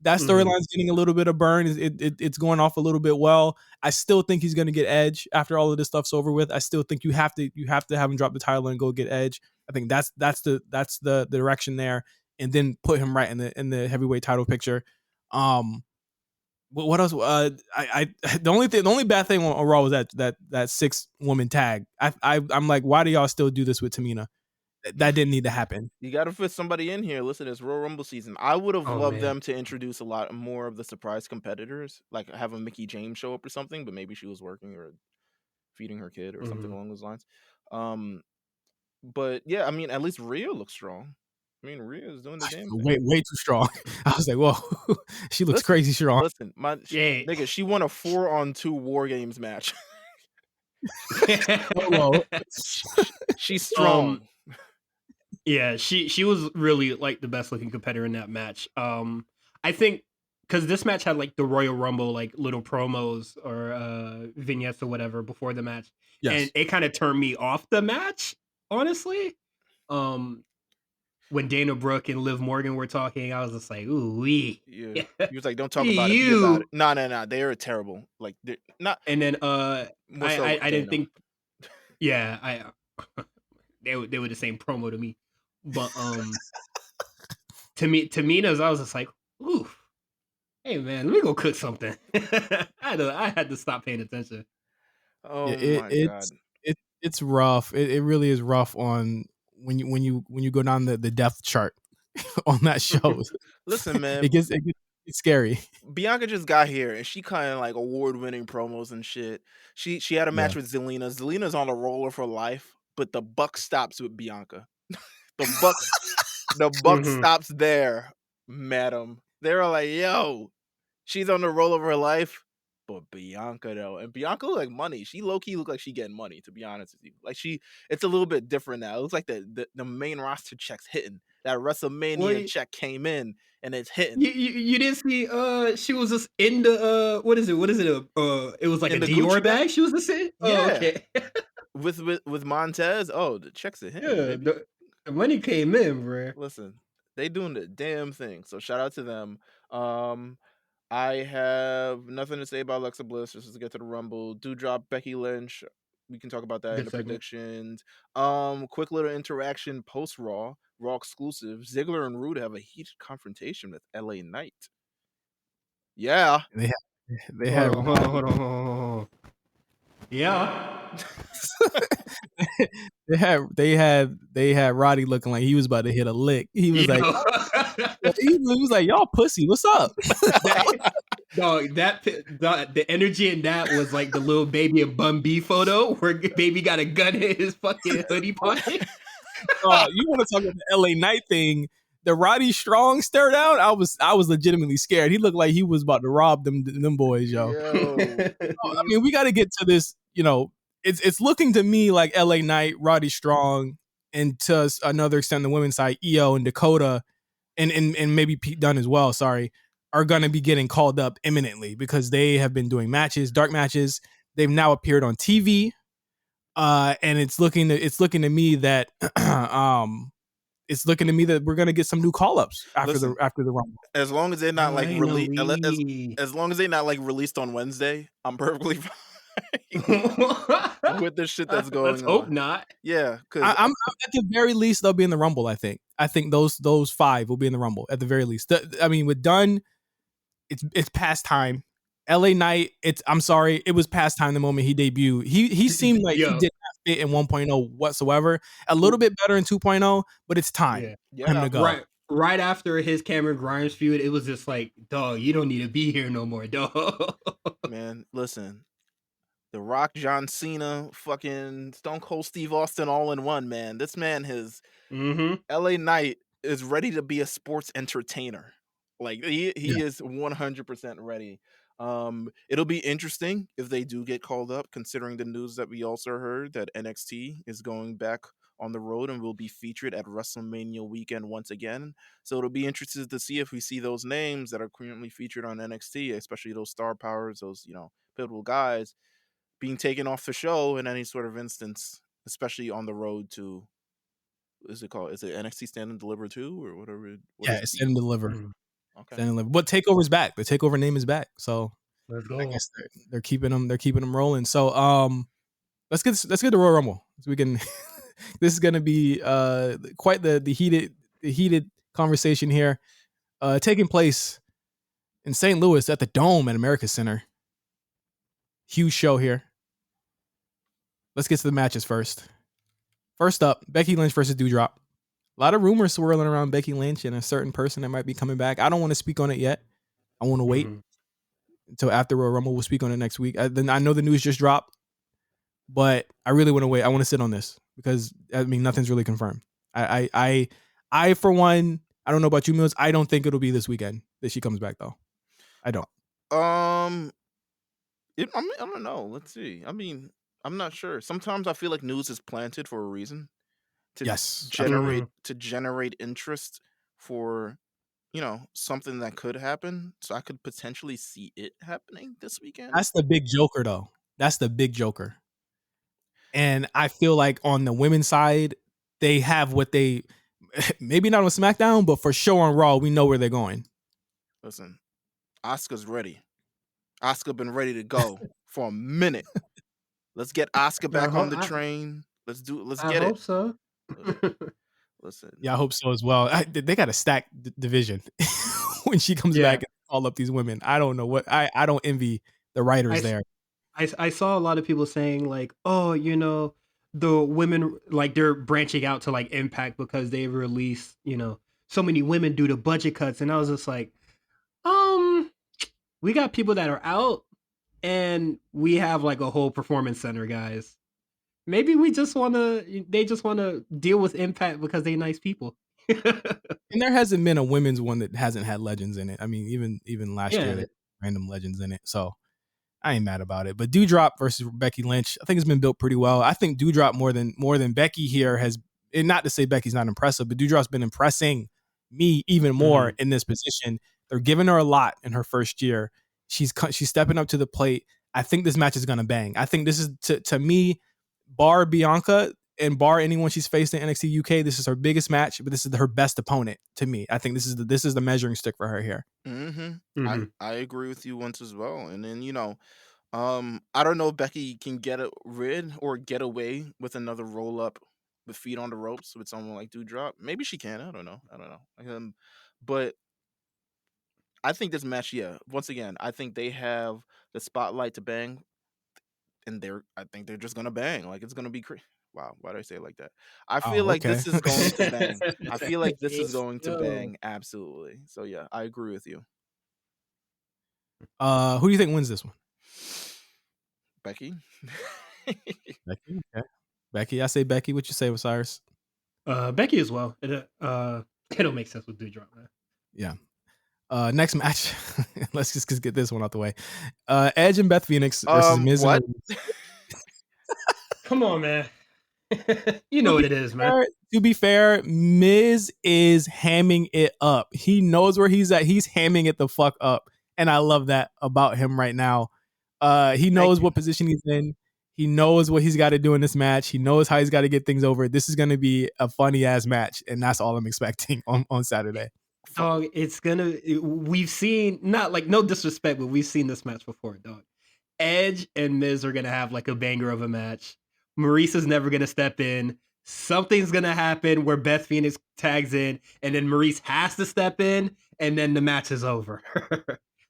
that storyline's getting a little bit of burn. It's going off a little bit well. I still think he's going to get Edge after all of this stuff's over with. I still think you have to have him drop the title and go get Edge. I think that's the direction there, and then put him right in the heavyweight title picture. What else? The only bad thing on Raw was that 6-woman tag. I'm like, why do y'all still do this with Tamina? That didn't need to happen. You got to fit somebody in here. Listen, it's Royal Rumble season. I would have loved them to introduce a lot more of the surprise competitors, like have a Mickie James show up or something, but maybe she was working or feeding her kid or something along those lines. But yeah, I mean, at least Rhea looks strong. I mean, Rhea's doing the damn thing. Way too strong. I was like, whoa, she looks crazy strong. Listen, nigga, she won a 4-on-2 War Games match. She's strong. Yeah, she was really like the best looking competitor in that match. I think because this match had like the Royal Rumble like little promos or vignettes or whatever before the match, and it kind of turned me off the match, honestly. When Dana Brooke and Liv Morgan were talking, I was just like, ooh wee. Yeah. He was like, don't talk about it. Be about it. No. They are terrible. Like they're not. And then I didn't think. Yeah, they were the same promo to me, but Tamina's, I was just like, ooh, hey man, let me go cook something. I had to stop paying attention. Oh my god, it's rough. It really is rough on. When you go down the depth chart on that show. Listen, man, it gets scary. Bianca just got here and she kind of like award-winning promos and shit. She had a match with Zelina. Zelina's on a roller for life, but the buck stops with Bianca. the buck stops there, madam. They're like, yo, she's on the roll of her life. But Bianca though, and Bianca look like money. She low key look like she getting money. To be honest with you, like it's a little bit different now. It looks like the main roster check's hitting. That WrestleMania check came in and it's hitting. You didn't see? She was just in the what is it? It was like in a Dior bag. She was just in. Oh, okay. with Montez. Oh, the checks are hitting. Yeah, the money came in, bro. Listen, they doing the damn thing. So shout out to them. I have nothing to say about Alexa Bliss. Just to get to the Rumble. Do drop Becky Lynch. We can talk about that in the predictions. Quick little interaction post Raw exclusive. Ziggler and Rude have a heated confrontation with LA Knight. Yeah. They had hold on. Yeah. they had Roddy looking like he was about to hit a lick. He was he was like, y'all pussy, what's up? Dog, the energy in that was like the little Baby and Bun B photo where Baby got a gun in his fucking hoodie pocket. You want to talk about the LA Knight thing? the Roddy Strong stare down, I was legitimately scared. He looked like he was about to rob them boys, yo. I mean, we got to get to this. It's looking to me like LA Knight, Roddy Strong, and to another extent the women's side, EO and Dakota, and maybe Pete Dunne as well. Sorry, are going to be getting called up imminently because they have been doing dark matches. They've now appeared on TV, and it's looking to me that we're gonna get some new call ups after the Rumble. As long as they're not like as long as they're not like released on Wednesday, I'm perfectly fine with the shit that's going on. Let's hope not. Yeah, because I'm at the very least they'll be in the Rumble. I think those 5 will be in the Rumble at the very least. I mean, with Dunn, it's past time. LA Knight, I'm sorry, it was past time the moment he debuted. He seemed like he did not fit in 1.0 whatsoever. A little bit better in 2.0, but it's time for him to go. Right after his Cameron Grimes feud, it was just like, dog, you don't need to be here no more, dog. Man, listen. The Rock, John Cena, fucking Stone Cold Steve Austin all in one, man. This man LA Knight is ready to be a sports entertainer. Like he is 100% ready. It'll be interesting if they do get called up, considering the news that we also heard that NXT is going back on the road and will be featured at WrestleMania weekend once again. So it'll be interesting to see if we see those names that are currently featured on NXT, especially those star powers, those pivotal guys, being taken off the show in any sort of instance, especially on the road to. What is it called? Is it NXT Stand and Deliver 2 or whatever? It's Stand and Deliver. Okay. Stand and Deliver. But Takeover's back. The Takeover name is back. So let's go. I guess they're keeping them rolling. So let's get the Royal Rumble. So we can. This is going to be quite the heated conversation here, taking place in St. Louis at the Dome at America Center. Huge show here. Let's get to the matches first. First up, Becky Lynch versus Doudrop. A lot of rumors swirling around Becky Lynch and a certain person that might be coming back. I don't want to speak on it yet. I want to wait until after Royal Rumble. We'll speak on it next week. I know the news just dropped, but I really want to wait. I want to sit on this because nothing's really confirmed. I for one, I don't know about you, Mills. I don't think it'll be this weekend that she comes back though. I don't. I don't know. Let's see. I mean, I'm not sure. Sometimes I feel like news is planted for a reason to generate interest for something that could happen. So I could potentially see it happening this weekend. That's the big joker though. That's the big joker. And I feel like on the women's side, they have what they maybe not on SmackDown, but for sure on Raw, we know where they're going. Listen, Asuka's ready. Asuka been ready to go for a minute. Let's get Asuka back on the train. Let's get it. I hope so. Listen. Yeah, I hope so as well. They got a stacked division when she comes back and call up these women. I don't know what I don't envy the writers there. I saw a lot of people saying like, oh, the women, like they're branching out to like Impact because they've released, so many women due to budget cuts. And I was just like, we got people that are out and we have like a whole performance center, guys. Maybe they just want to deal with Impact because they nice people. And there hasn't been a women's one that hasn't had legends in it. I mean, even last year, they had random legends in it. So I ain't mad about it. But Doudrop versus Becky Lynch, I think it's been built pretty well. I think Doudrop more than Becky here has, and not to say Becky's not impressive, but Doudrop's been impressing me even more in this position. They're giving her a lot in her first year. She's stepping up to the plate. I think this match is gonna bang. I think this is to me, bar Bianca and bar anyone she's faced in NXT UK. This is her biggest match, but this is her best opponent to me. I think this is the measuring stick for her here. I agree with you once as well. And then I don't know if Becky can get rid or get away with another roll up with feet on the ropes with someone like Doudrop. Maybe she can. I don't know. But I think this match, once again, I think they have the spotlight to bang, and I think they're just gonna bang. Like it's gonna be crazy. Wow, why did I say it like that? I feel like this is going to bang. I feel like this is going to bang, absolutely. So yeah, I agree with you. Who do you think wins this one? Becky. Becky, okay. Becky, I say Becky. What you say with Cyrus? Becky as well. It'll make sense with Doudrop, man. Yeah. Next match. Let's just get this one out the way. Edge and Beth Phoenix versus Miz what? and Maurice. Come on, man. You know what it is, man. To be fair, Miz is hamming it up. He knows where he's at. He's hamming it the fuck up. And I love that about him right now. He knows what position he's in. He knows what he's got to do in this match. He knows how he's got to get things over. This is going to be a funny ass match. And that's all I'm expecting on Saturday. Dog, we've seen, not like no disrespect, but we've seen this match before, dog. Edge and Miz are going to have like a banger of a match. Maurice is never going to step in. Something's going to happen where Beth Phoenix tags in, and then Maurice has to step in, and then the match is over.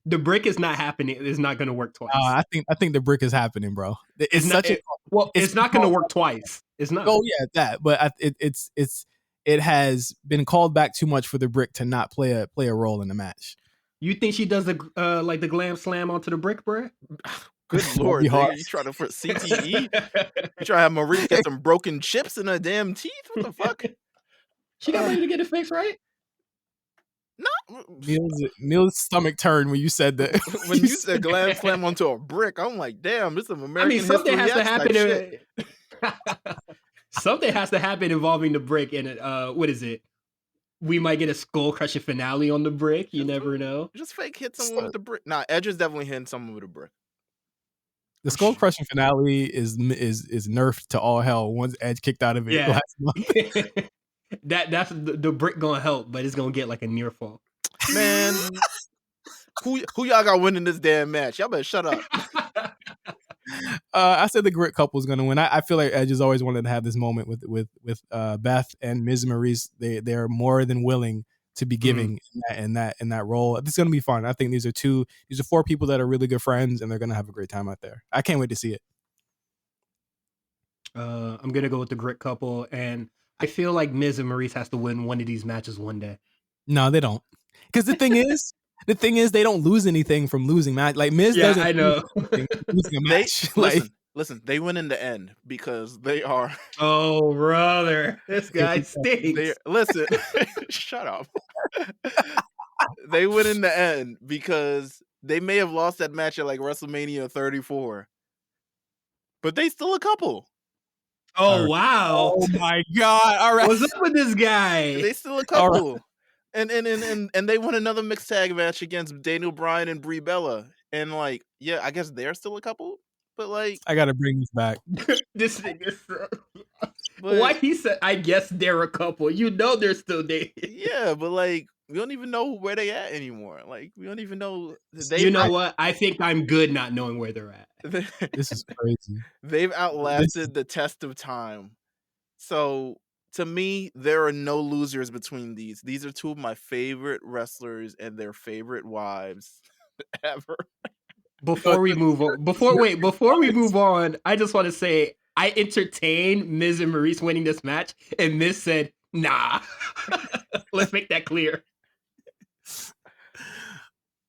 The brick is not happening. It's not going to work twice. I think the brick is happening, bro. It's not going to work twice. It's not. Oh yeah, that. But it has been called back too much for the brick to not play a role in the match. You think she does the glam slam onto the brick, bro? Good lord, nigga, you trying to put CTE? You trying to have Maurice get some broken chips in her damn teeth? What the fuck? She got ready to get it fixed, right? No. Neil's stomach turned when you said that. When you said glam slam onto a brick, I'm like, damn, this is American something has to happen. Something has to happen involving the brick, and what is it? We might get a skull crushing finale on the brick. You never know. Just fake hit someone with the brick. Nah, Edge is definitely hitting someone with a brick. The skull crushing finale is nerfed to all hell once Edge kicked out of it last month. That's the brick gonna help, but it's gonna get like a near fall. Man, who y'all got winning this damn match? Y'all better shut up. I said the grit couple is gonna win. I feel like Edge has always wanted to have this moment with Beth and Miz and Maurice. They're more than willing to be giving in that role. This is gonna be fun. I think these are four people that are really good friends, and they're gonna have a great time out there. I can't wait to see it. I'm gonna go with the grit couple, and I feel like Miz and Maurice has to win one of these matches one day. No, they don't. Because the thing is, they don't lose anything from losing match. Like Miz doesn't. I know. Losing a match. Listen, they win in the end because they are. Oh, brother, this guy stinks. Listen, shut up. They win in the end because they may have lost that match at like WrestleMania 34, but they still a couple. Oh wow! Oh my god! All right, what's up with this guy? They still a couple, and they won another mixed tag match against Daniel Bryan and Brie Bella, and like, yeah, I guess they're still a couple, but like, I gotta bring this back. This thing is. Why he said, "I guess they're a couple." You know they're still dating. Yeah, but like, we don't even know where they at anymore. Like, we don't even know. You know what? I think I'm good not knowing where they're at. This is crazy. They've outlasted the test of time. So to me, there are no losers between these. These are two of my favorite wrestlers and their favorite wives ever. Before we move on, I just want to say I entertained Miz and Maurice winning this match, and Miz said, "Nah." Let's make that clear.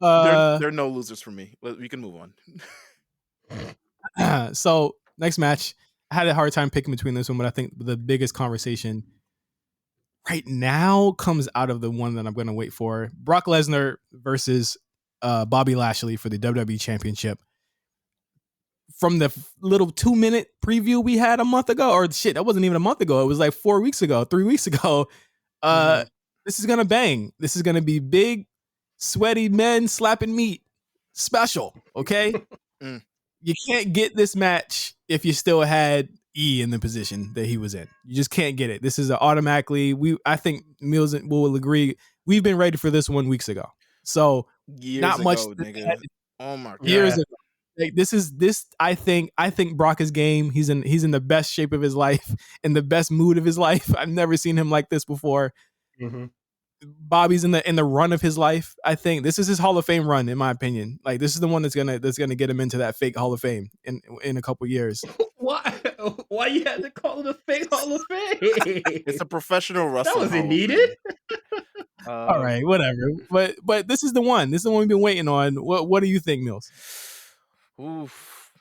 There are no losers for me. We can move on. So next match, I had a hard time picking between this one, but I think the biggest conversation right now comes out of the one that I'm going to wait for: Brock Lesnar versus Bobby Lashley for the WWE Championship. From the little 2-minute preview we had a month ago, or shit, that wasn't even a month ago. It was like 3 weeks ago. This is gonna bang. This is gonna be big, sweaty men slapping meat special. Okay, you can't get this match if you still had E in the position that he was in. You just can't get it. This is automatically. I think Mills will agree. We've been ready for this 1 week ago. So years not ago, much. Nigga. Oh my god. Years ago. Like, this. I think Brock is game. He's in the best shape of his life, in the best mood of his life. I've never seen him like this before. Mm-hmm. Bobby's in the run of his life. I think this is his Hall of Fame run, in my opinion. Like, this is the one that's gonna get him into that fake Hall of Fame in a couple years. Why you had to call it a fake Hall of Fame? It's a professional wrestling. That wasn't needed. All right, whatever. But this is the one. This is the one we've been waiting on. What do you think, Mills? Oof.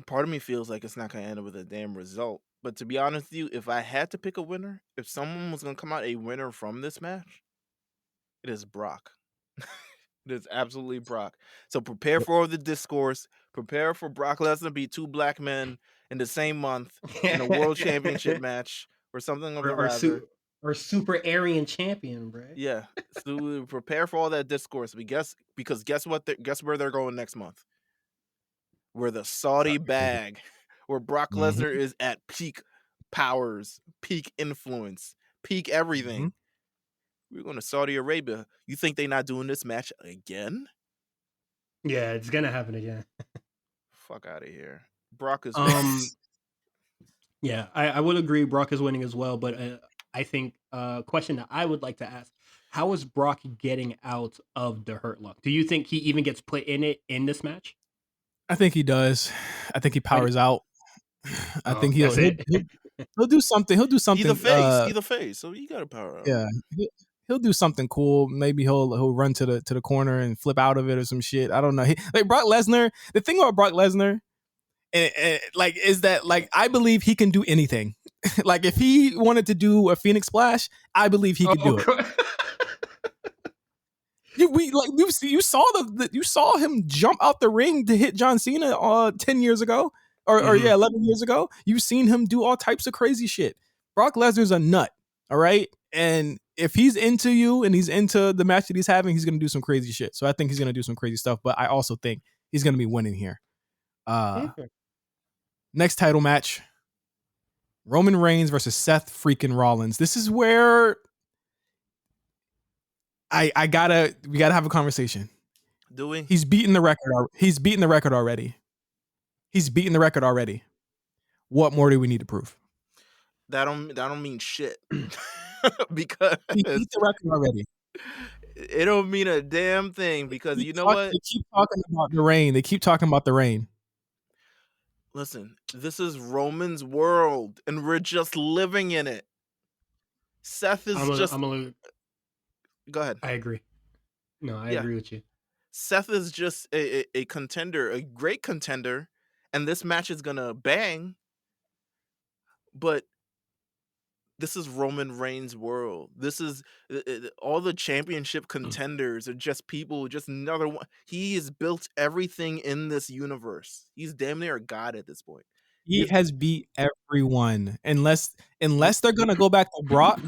Part of me feels like it's not gonna end up with a damn result But to be honest with you, if I had to pick a winner, if someone was going to come out a winner from this match, it is Brock. It is absolutely Brock. So prepare for all the discourse. Prepare for Brock Lesnar to be 2 black men in the same month in a world championship match or something of the rather. Or super Aryan champion, bro. Yeah. So prepare for all that discourse. Guess what? Guess where they're going next month? Where the Saudi bag, where Brock Lesnar is at peak powers, peak influence, peak everything. We're going to Saudi Arabia. You think they're not doing this match again? Yeah, it's gonna happen again. Fuck out of here. Brock is yeah, I would agree Brock is winning as well, but I think a question that I would like to ask: how is Brock getting out of the Hurt Lock? Do you think he even gets put in it in this match? I think he does. I think he powers out. I think he'll do something. He'll do something. He's the face. So you got to power out. Yeah, he'll do something cool. Maybe he'll run to the corner and flip out of it or some shit. I don't know. Like Brock Lesnar. The thing about Brock Lesnar, like, is that like I believe he can do anything. Like if he wanted to do a Phoenix Splash, I believe he could do it. You saw him jump out the ring to hit John Cena 10 years ago or 11 years ago. You've seen him do all types of crazy shit. Brock Lesnar's a nut, all right? And if he's into you and he's into the match that he's having, he's going to do some crazy shit. So I think he's going to do some crazy stuff, but I also think he's going to be winning here. Next title match, Roman Reigns versus Seth freaking Rollins. This is where we gotta have a conversation. Do we? He's beaten the record. He's beaten the record already. What more do we need to prove? That don't mean shit. Because he beat the record already. It don't mean a damn thing because you know what? They keep talking about the reign. Listen, this is Roman's world, and we're just living in it. Seth is Go ahead. I agree. No, I agree with you. Seth is just a contender, a great contender, and this match is gonna bang. But this is Roman Reigns' world. This is all the championship contenders are just people, just another one. He has built everything in this universe. He's damn near a god at this point. He has beat everyone, unless they're gonna go back to Brock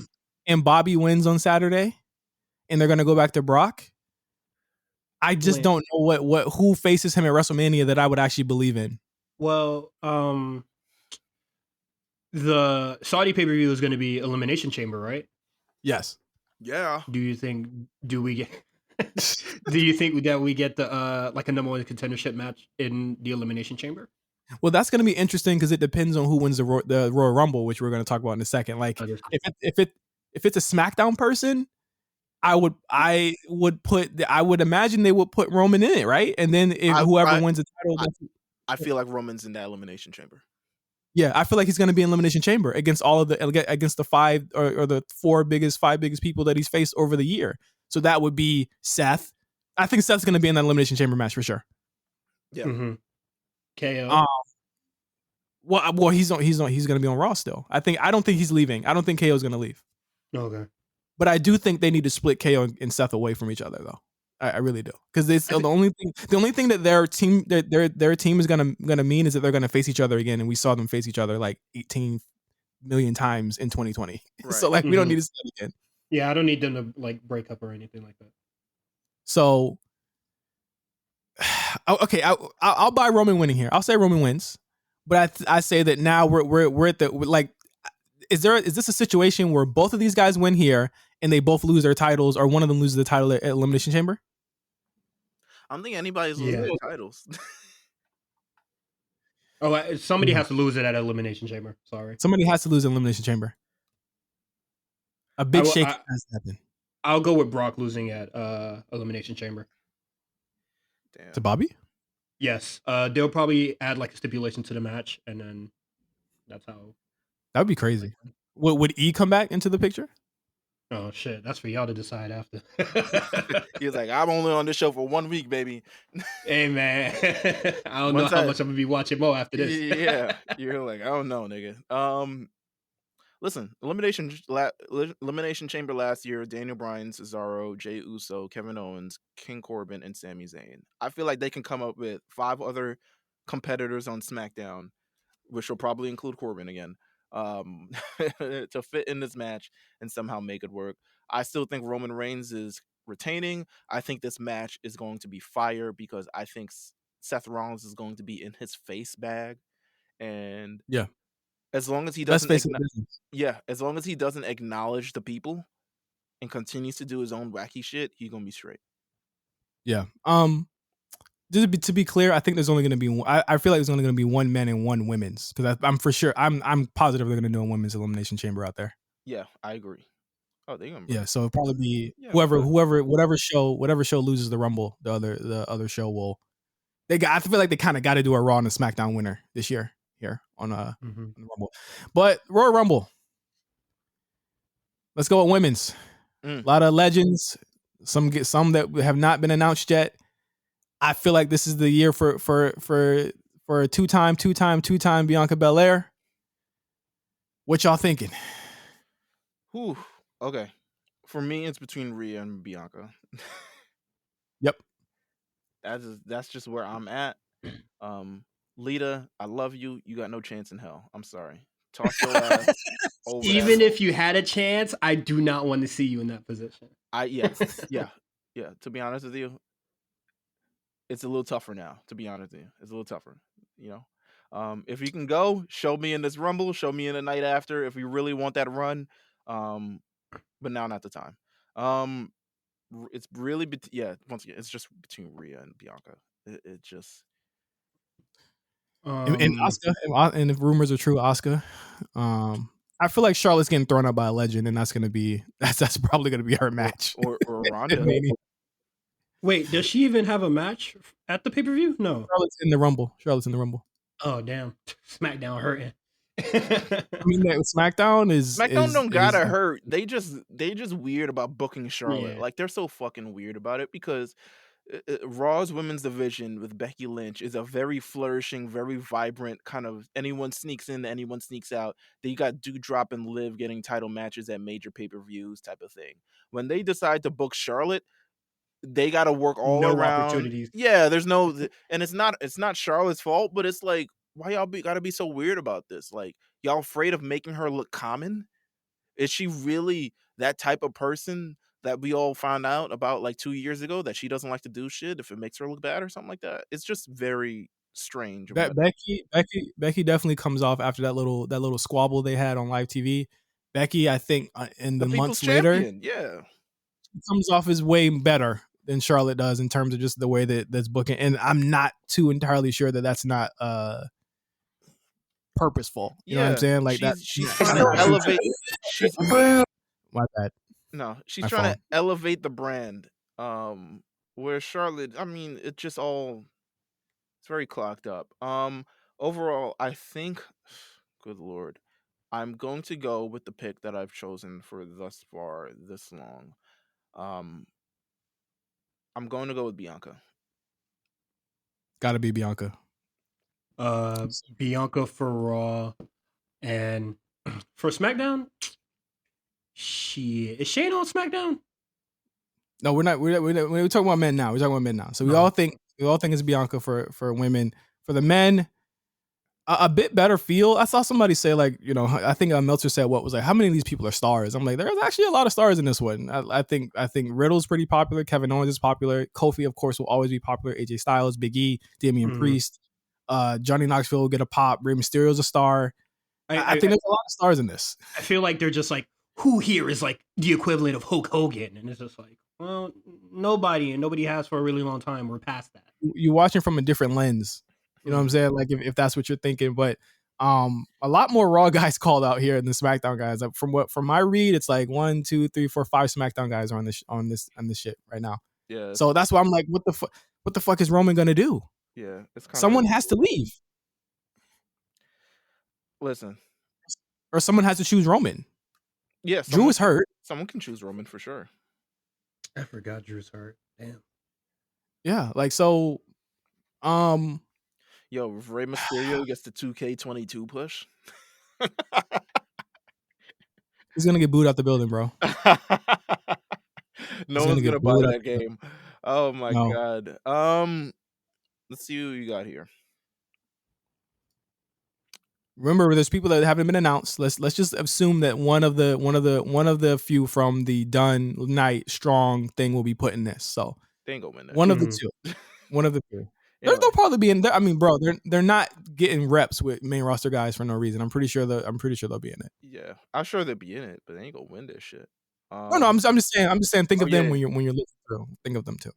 and Bobby wins on Saturday, and they're gonna go back to Brock. I just don't know who faces him at WrestleMania that I would actually believe in. Well, the Saudi pay-per-view is going to be Elimination Chamber, right? Yes. Yeah. Do you think that we get the like a number one contendership match in the Elimination Chamber? Well, that's going to be interesting because it depends on who wins the Royal Rumble, which we're going to talk about in a second. Like if it's a SmackDown person, I would imagine they would put Roman in it, right? And then whoever wins the title, I feel like Roman's in that Elimination Chamber. Yeah, I feel like he's going to be in Elimination Chamber against the five or the five biggest people that he's faced over the year. So that would be Seth. I think Seth's going to be in that Elimination Chamber match for sure. Yeah. Mm-hmm. KO. Well, he's going to be on Raw still. I don't think he's leaving. I don't think KO's going to leave. Okay. But I do think they need to split KO and Seth away from each other, though. I really do, because the only thing that their team is gonna mean is that they're gonna face each other again, and we saw them face each other like 18 million times in 2020. Right. So like we don't need to see it again. Yeah, I don't need them to like break up or anything like that. So okay, I'll buy Roman winning here. I'll say Roman wins, but I say that now we're at the like. Is this a situation where both of these guys win here and they both lose their titles, or one of them loses the title at Elimination Chamber? I don't think anybody's losing their titles. Somebody has to lose it at Elimination Chamber. Sorry. Somebody has to lose Elimination Chamber. A big shake has to happen. I'll go with Brock losing at Elimination Chamber. Damn. To Bobby? Yes. They'll probably add like a stipulation to the match, and then that's how. That would be crazy. Would E come back into the picture? Oh shit, that's for y'all to decide after. He was like, I'm only on this show for 1 week, baby. Hey man, I don't know Once how much I'm gonna be watching more after this. Yeah, you're like, I don't know, nigga. Listen, Elimination Chamber last year: Daniel Bryan, Cesaro, Jey Uso, Kevin Owens, King Corbin, and Sami Zayn. I feel like they can come up with 5 other competitors on SmackDown, which will probably include Corbin again, to fit in this match and somehow make it work. I still think Roman Reigns is retaining. I think this match is going to be fire because I think Seth Rollins is going to be in his face bag, and Yeah. as long as he Best doesn't, face in business. as long as he doesn't acknowledge the people and continues to do his own wacky shit, he's gonna be straight. Yeah. To be clear, I think there's only going to be. I feel like there's only going to be 1 men and 1 women's because I'm for sure. I'm positive they're going to do a women's elimination chamber out there. Yeah, I agree. Oh, they're gonna. Yeah, so it'll probably be Yeah, whatever show loses the Rumble, the other show will. I feel like they kind of got to do a Raw and a SmackDown winner this year here on on the Rumble, but Royal Rumble. Let's go with women's. A lot of legends, some that have not been announced yet. I feel like this is the year for a two-time Bianca Belair. What y'all thinking? Whew. Okay. For me, it's between Rhea and Bianca. Yep. That's just where I'm at. Lita, I love you. You got no chance in hell. I'm sorry. Toss your ass over. Even if you had a chance, I do not want to see you in that position. Yeah. To be honest with you, it's a little tougher now. To be honest with you, it's a little tougher. You know, if you can go, show me in this Rumble, show me in the night after. If you really want that run, but now not the time. It's really once again, it's just between Rhea and Bianca. It just. And Asuka, and if rumors are true, Asuka. I feel like Charlotte's getting thrown out by a legend, and that's probably gonna be her match. Or Ronda. Wait, does she even have a match at the pay-per-view? No. Charlotte's in the Rumble. Oh damn, SmackDown hurting. I mean, SmackDown don't gotta hurt. They just weird about booking Charlotte. Yeah. Like they're so fucking weird about it because Raw's women's division with Becky Lynch is a very flourishing, very vibrant kind of anyone sneaks in, anyone sneaks out. Then you got Doudrop and Liv getting title matches at major pay-per-views type of thing. When they decide to book Charlotte, they got to work all around. Opportunities. Yeah, there's no, and it's not Charlotte's fault, but it's like, why y'all gotta be so weird about this? Like, y'all afraid of making her look common? Is she really that type of person that we all found out about like 2 years ago that she doesn't like to do shit if it makes her look bad or something like that? It's just very strange. Becky definitely comes off after that little squabble they had on live TV. Becky, I think, in the months later, comes off as way better than Charlotte does in terms of just the way that's booking. And I'm not too entirely sure that that's not purposeful. You know what I'm saying? Like she's trying to elevate. My bad. No, she's trying to elevate the brand. Where Charlotte, I mean, it's very clogged up. Overall, I think, good Lord, I'm going to go with the pick that I've chosen for thus far this long. I'm going to go with Bianca. Gotta be Bianca. Bianca for Raw, and for SmackDown. Shit, is Shane on SmackDown? No, we're not. We're talking about men now. We're talking about men now. So we all think it's Bianca for women. For the men, a bit better feel. I saw somebody say, like, you know, I think Meltzer said how many of these people are stars? I'm like, there's actually a lot of stars in this one. I think Riddle's pretty popular. Kevin Owens is popular. Kofi, of course, will always be popular. AJ Styles, Big E, Damian Priest, Johnny Knoxville will get a pop. Rey Mysterio's a star. I think there's a lot of stars in this. I feel like they're just like, who here is like the equivalent of Hulk Hogan? And it's just like, well, nobody, and nobody has for a really long time. We're past that. You're watching from a different lens. You know what I'm saying? Like if that's what you're thinking, but a lot more Raw guys called out here than SmackDown guys. From my read, it's like 1, 2, 3, 4, 5 SmackDown guys are on this shit right now. Yeah. So that's why I'm like, what the fuck is Roman gonna do? Yeah, it's someone has to leave. Listen, or someone has to choose Roman. Yes, Drew is hurt. Someone can choose Roman for sure. I forgot Drew's hurt. Damn. Yeah, like so. Yo, if Rey Mysterio gets the 2K22 push. He's gonna get booed out the building, bro. No He's one's get gonna buy booed out that the building. game. Oh my No. god. Let's see who you got here. Remember, there's people that haven't been announced. Let's just assume that one of the few from the Dunn Knight Strong thing will be put in this. So They ain't gonna win that. one of the two. One of the two. Anyway. They'll probably be in there. I mean, bro, they're not getting reps with main roster guys for no reason. I'm pretty sure they'll be in it. Yeah, I'm sure they'll be in it, but they ain't gonna win this shit. No, I'm just saying. Think of them yeah. when you're looking through. Think of them too.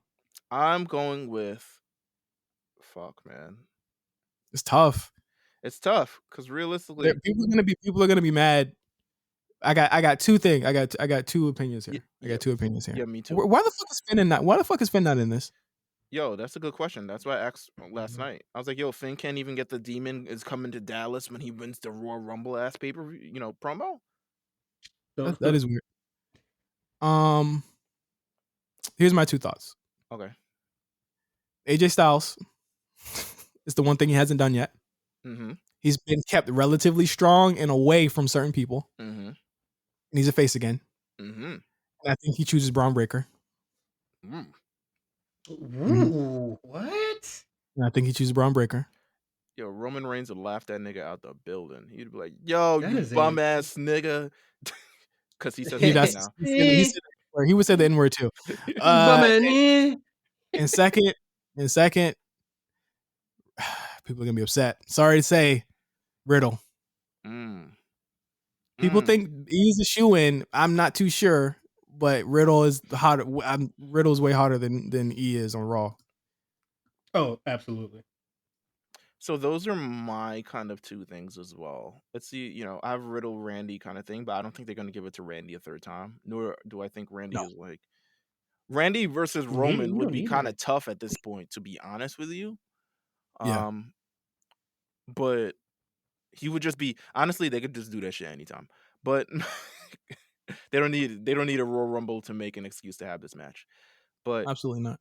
I'm going with. Fuck, man. It's tough. It's tough because realistically, people are gonna be mad. I got two things. I got two opinions here. I got two opinions here. Yeah, me too. Why the fuck is Finn not? Why the fuck is Finn not in this? Yo, that's a good question. That's why I asked last night. I was like, yo, Finn can't even get the Demon is coming to Dallas when he wins the Royal Rumble ass paper, promo. That is weird. Here's my two thoughts. Okay. AJ Styles is the one thing he hasn't done yet. Mm-hmm. He's been kept relatively strong and away from certain people. Mm-hmm. And he's a face again. Mm-hmm. And I think he chooses Braun Breaker. Ooh, what? And I think he chooses Braun Breaker. Yo, Roman Reigns would laugh that nigga out the building. He'd be like, yo, That you is bum ass nigga. Because he says He that does. now. He would say the N-word too. And second, people are gonna be upset. Sorry to say, Riddle. People think he's a shoe-in. I'm not too sure, but Riddle is hotter. Riddle's way hotter than E is on Raw. Oh, absolutely. So those are my kind of two things as well. Let's see, I have Riddle Randy kind of thing, but I don't think they're going to give it to Randy a third time. Nor do I think Randy is like Randy versus Roman would be kind of tough at this point, to be honest with you. Yeah. But he would just be honestly, they could just do that shit anytime. But they don't need a Royal Rumble to make an excuse to have this match. But absolutely not.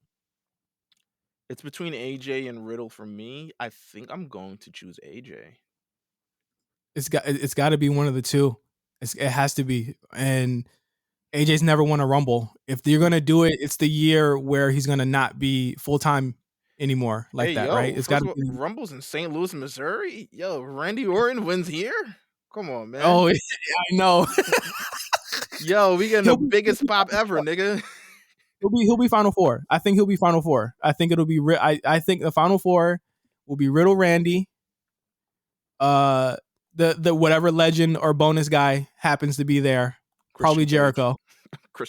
It's between AJ and Riddle for me. I think I'm going to choose AJ. It's got to be one of the two. It has to be. And AJ's never won a Rumble. If you're gonna do it, it's the year where he's gonna not be full time anymore right? It's got to be Rumbles in St. Louis, Missouri. Yo, Randy Orton wins here. Come on, man. Oh, I know. Yo, we getting the biggest pop ever, nigga. He'll be Final Four. I think he'll be Final Four. I think it'll be. I think the Final Four will be Riddle, Randy, the whatever legend or bonus guy happens to be there. Christian probably Jericho.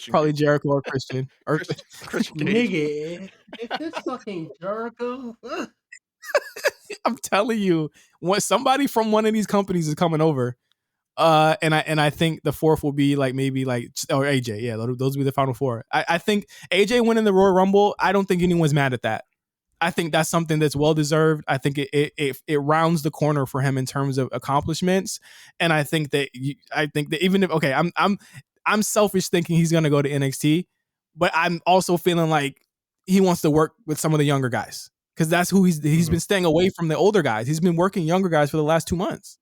Probably Jericho or Christian. Or Christian nigga, is this fucking Jericho? I'm telling you, somebody from one of these companies is coming over. And I think the fourth will be maybe or AJ. Yeah, those will be the Final Four. I think AJ winning the Royal Rumble, I don't think anyone's mad at that. I think that's something that's well deserved. I think it rounds the corner for him in terms of accomplishments. And I think that even if I'm selfish thinking he's gonna go to NXT, but I'm also feeling like he wants to work with some of the younger guys because that's who he's been staying away from the older guys. He's been working younger guys for the last 2 months.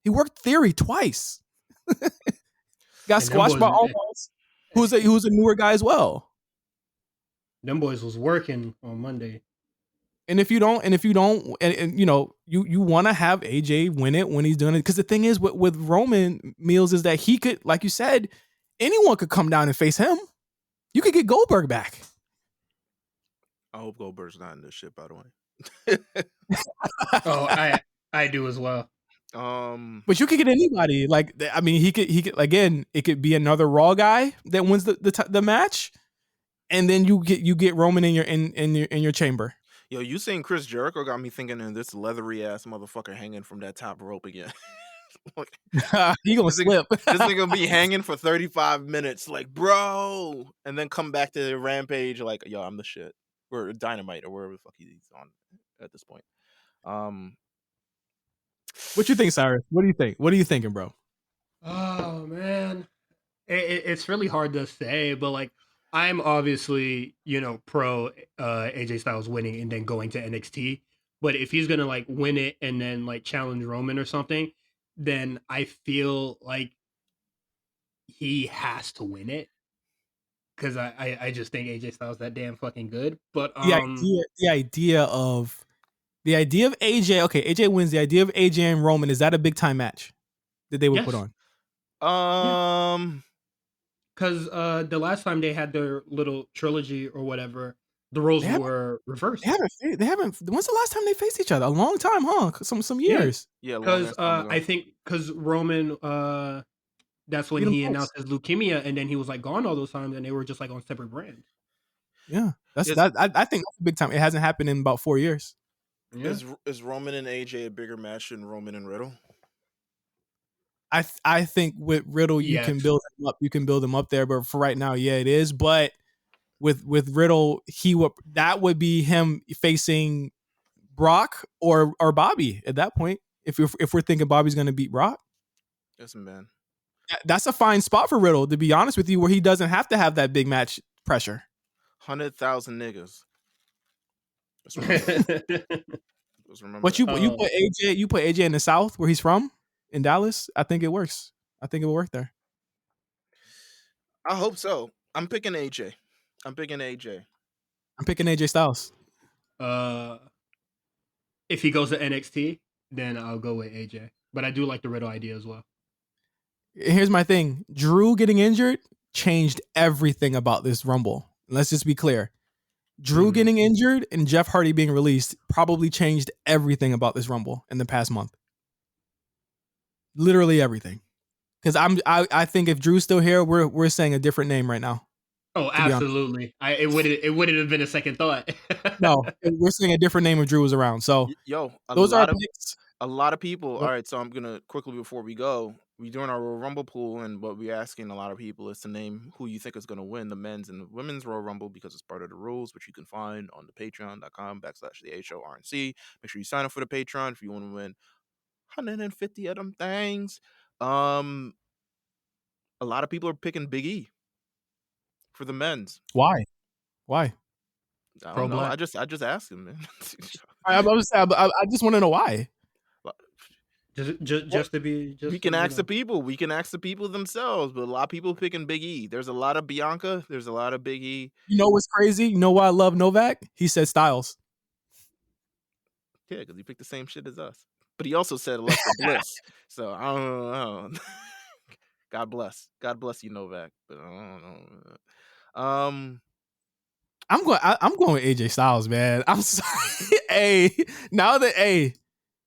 He worked Theory twice. Got squashed by Almost, who's a newer guy as well. Them boys was working on Monday. And if you don't, you want to have AJ win it when he's doing it, because the thing is with Roman Meals is that he could, like you said, anyone could come down and face him. You could get Goldberg back. I hope Goldberg's not in this shit, by the way. Oh, I do as well. But you could get anybody. He could again. It could be another Raw guy that wins the match, and then you get Roman in your chamber. Yo, you saying Chris Jericho got me thinking of this leathery ass motherfucker hanging from that top rope again. He gonna slip. This nigga gonna be hanging for 35 minutes, bro, and then come back to the Rampage yo, I'm the shit, or Dynamite, or wherever the fuck he's on at this point. What you think, Cyrus? What do you think? What are you thinking, bro? Oh man, it's really hard to say, but like I'm obviously pro AJ Styles winning and then going to NXT. But if he's gonna like win it and then like challenge Roman or something, then I feel like he has to win it because I just think AJ Styles that damn fucking good. But the idea of AJ, okay, AJ wins. The idea of AJ and Roman, is that a big time match that they would put on? Because the last time they had their little trilogy or whatever, the roles were reversed. They haven't. When's the last time they faced each other? A long time, huh? Some years. Yeah, because I think because Roman, that's when he announced his leukemia, and then he was like gone all those times, and they were just like on separate brands. Yeah, I think that's a big time. It hasn't happened in about 4 years. Yeah. Is Roman and AJ a bigger match than Roman and Riddle? I think with Riddle you can build him up. You can build him up there, but for right now, yeah, it is. But with Riddle, that would be him facing Brock or Bobby at that point. If we're thinking Bobby's going to beat Brock, listen, man, that's a fine spot for Riddle, to be honest with you, where he doesn't have to have that big match pressure. 100,000 niggas. Let's remember. But you put AJ in the South where he's from, in Dallas. I think it works. I think it will work there. I hope so. I'm picking AJ. I'm picking AJ Styles. If he goes to NXT, then I'll go with AJ. But I do like the Riddle idea as well. Here's my thing. Drew getting injured changed everything about this Rumble. Let's just be clear. Drew getting injured and Jeff Hardy being released probably changed everything about this Rumble in the past month. Literally everything. Because I think if Drew's still here, we're saying a different name right now. Oh, absolutely. It wouldn't have been a second thought. No, we're saying a different name if Drew was around. So those are picks. A lot of people. All right, so I'm gonna quickly before we go. We're doing our Royal Rumble pool, and what we're asking a lot of people is to name who you think is going to win the men's and the women's Royal Rumble, because it's part of the rules, which you can find on the patreon.com/the8show-RNC. Make sure you sign up for the Patreon if you want to win 150 of them things. A lot of people are picking Big E for the men's. Why? I don't know. I just asked him, man. I just want to know why. Just to be. We can ask the people. We can ask the people themselves. But a lot of people picking Big E. There's a lot of Bianca. There's a lot of Big E. You know what's crazy? You know why I love Novak? He said Styles. Yeah, because he picked the same shit as us. But he also said Alexa Bliss. So I don't know. God bless you, Novak. But I don't know. I'm going with AJ Styles, man. I'm sorry.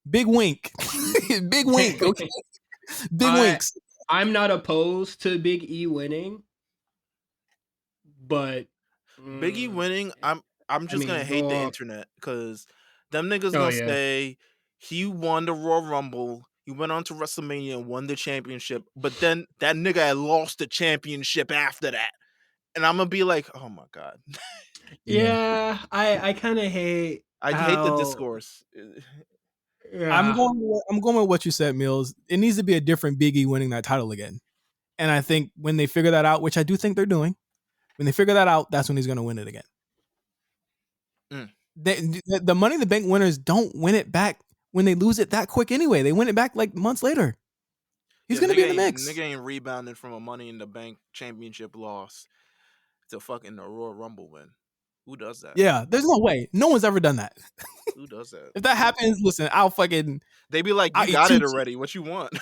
Big wink. Big wink. Okay. Big winks. I'm not opposed to Big E winning, but Big E winning, I'm just gonna hate the internet, because them niggas gonna say he won the Royal Rumble, he went on to WrestleMania and won the championship, but then that nigga had lost the championship after that. And I'm gonna be like, oh my God. Yeah, I kind of hate. I hate the discourse. Yeah. I'm going with what you said, Mills. It needs to be a different Big E winning that title again. And I think when they figure that out, which I do think they're doing, when they figure that out, that's when he's going to win it again. The Money in the Bank winners don't win it back when they lose it that quick anyway. They win it back like months later. He's going to be in the mix. Nigga ain't rebounded from a Money in the Bank championship loss to fucking a Royal Rumble win. Who does that? Yeah, there's no way. No one's ever done that. Who does that? If that happens, listen, I'll fucking... They be like, you got it already. What you want?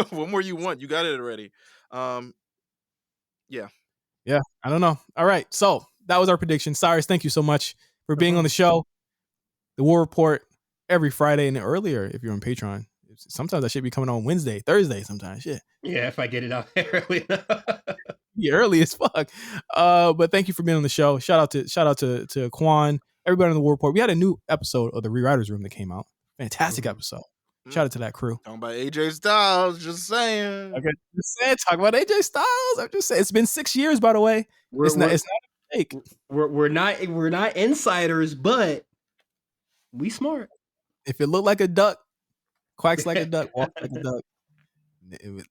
What more you want? You got it already. Yeah. Yeah, I don't know. All right, so that was our prediction. Cyrus, thank you so much for being on the show. The War Report every Friday and earlier if you're on Patreon. Sometimes I should be coming on Wednesday, Thursday sometimes. Shit. Yeah, if I get it out early. Yeah, early as fuck. But thank you for being on the show. Shout out to Quan, everybody on the War Report. We had a new episode of the Rewriters Room that came out. Fantastic episode. Shout out to that crew. Talking about AJ Styles, just saying. Okay, just saying. Talk about AJ Styles. I'm just saying. It's been 6 years, by the way. It's not a mistake. We're not insiders, but we smart. If it looked like a duck, quacks like a duck, walks like a duck.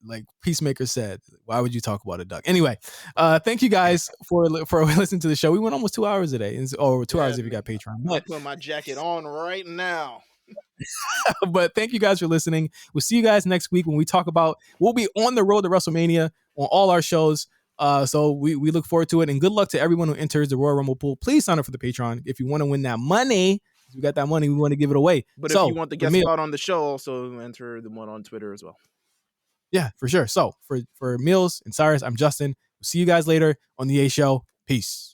Like Peacemaker said, why would you talk about a duck? Anyway, thank you guys for listening to the show. We went almost 2 hours today, or 2 hours if you got Patreon. I'm putting my jacket on right now. But thank you guys for listening. We'll see you guys next week when we'll be on the road to WrestleMania on all our shows. So we look forward to it, and good luck to everyone who enters the Royal Rumble pool. Please sign up for the Patreon if you want to win that money. We got that money, we want to give it away. But if you want the guest spot on the show, also enter the one on Twitter as well. Yeah, for sure. So for Mills and Cyrus, I'm Justin. We'll see you guys later on the A Show. Peace.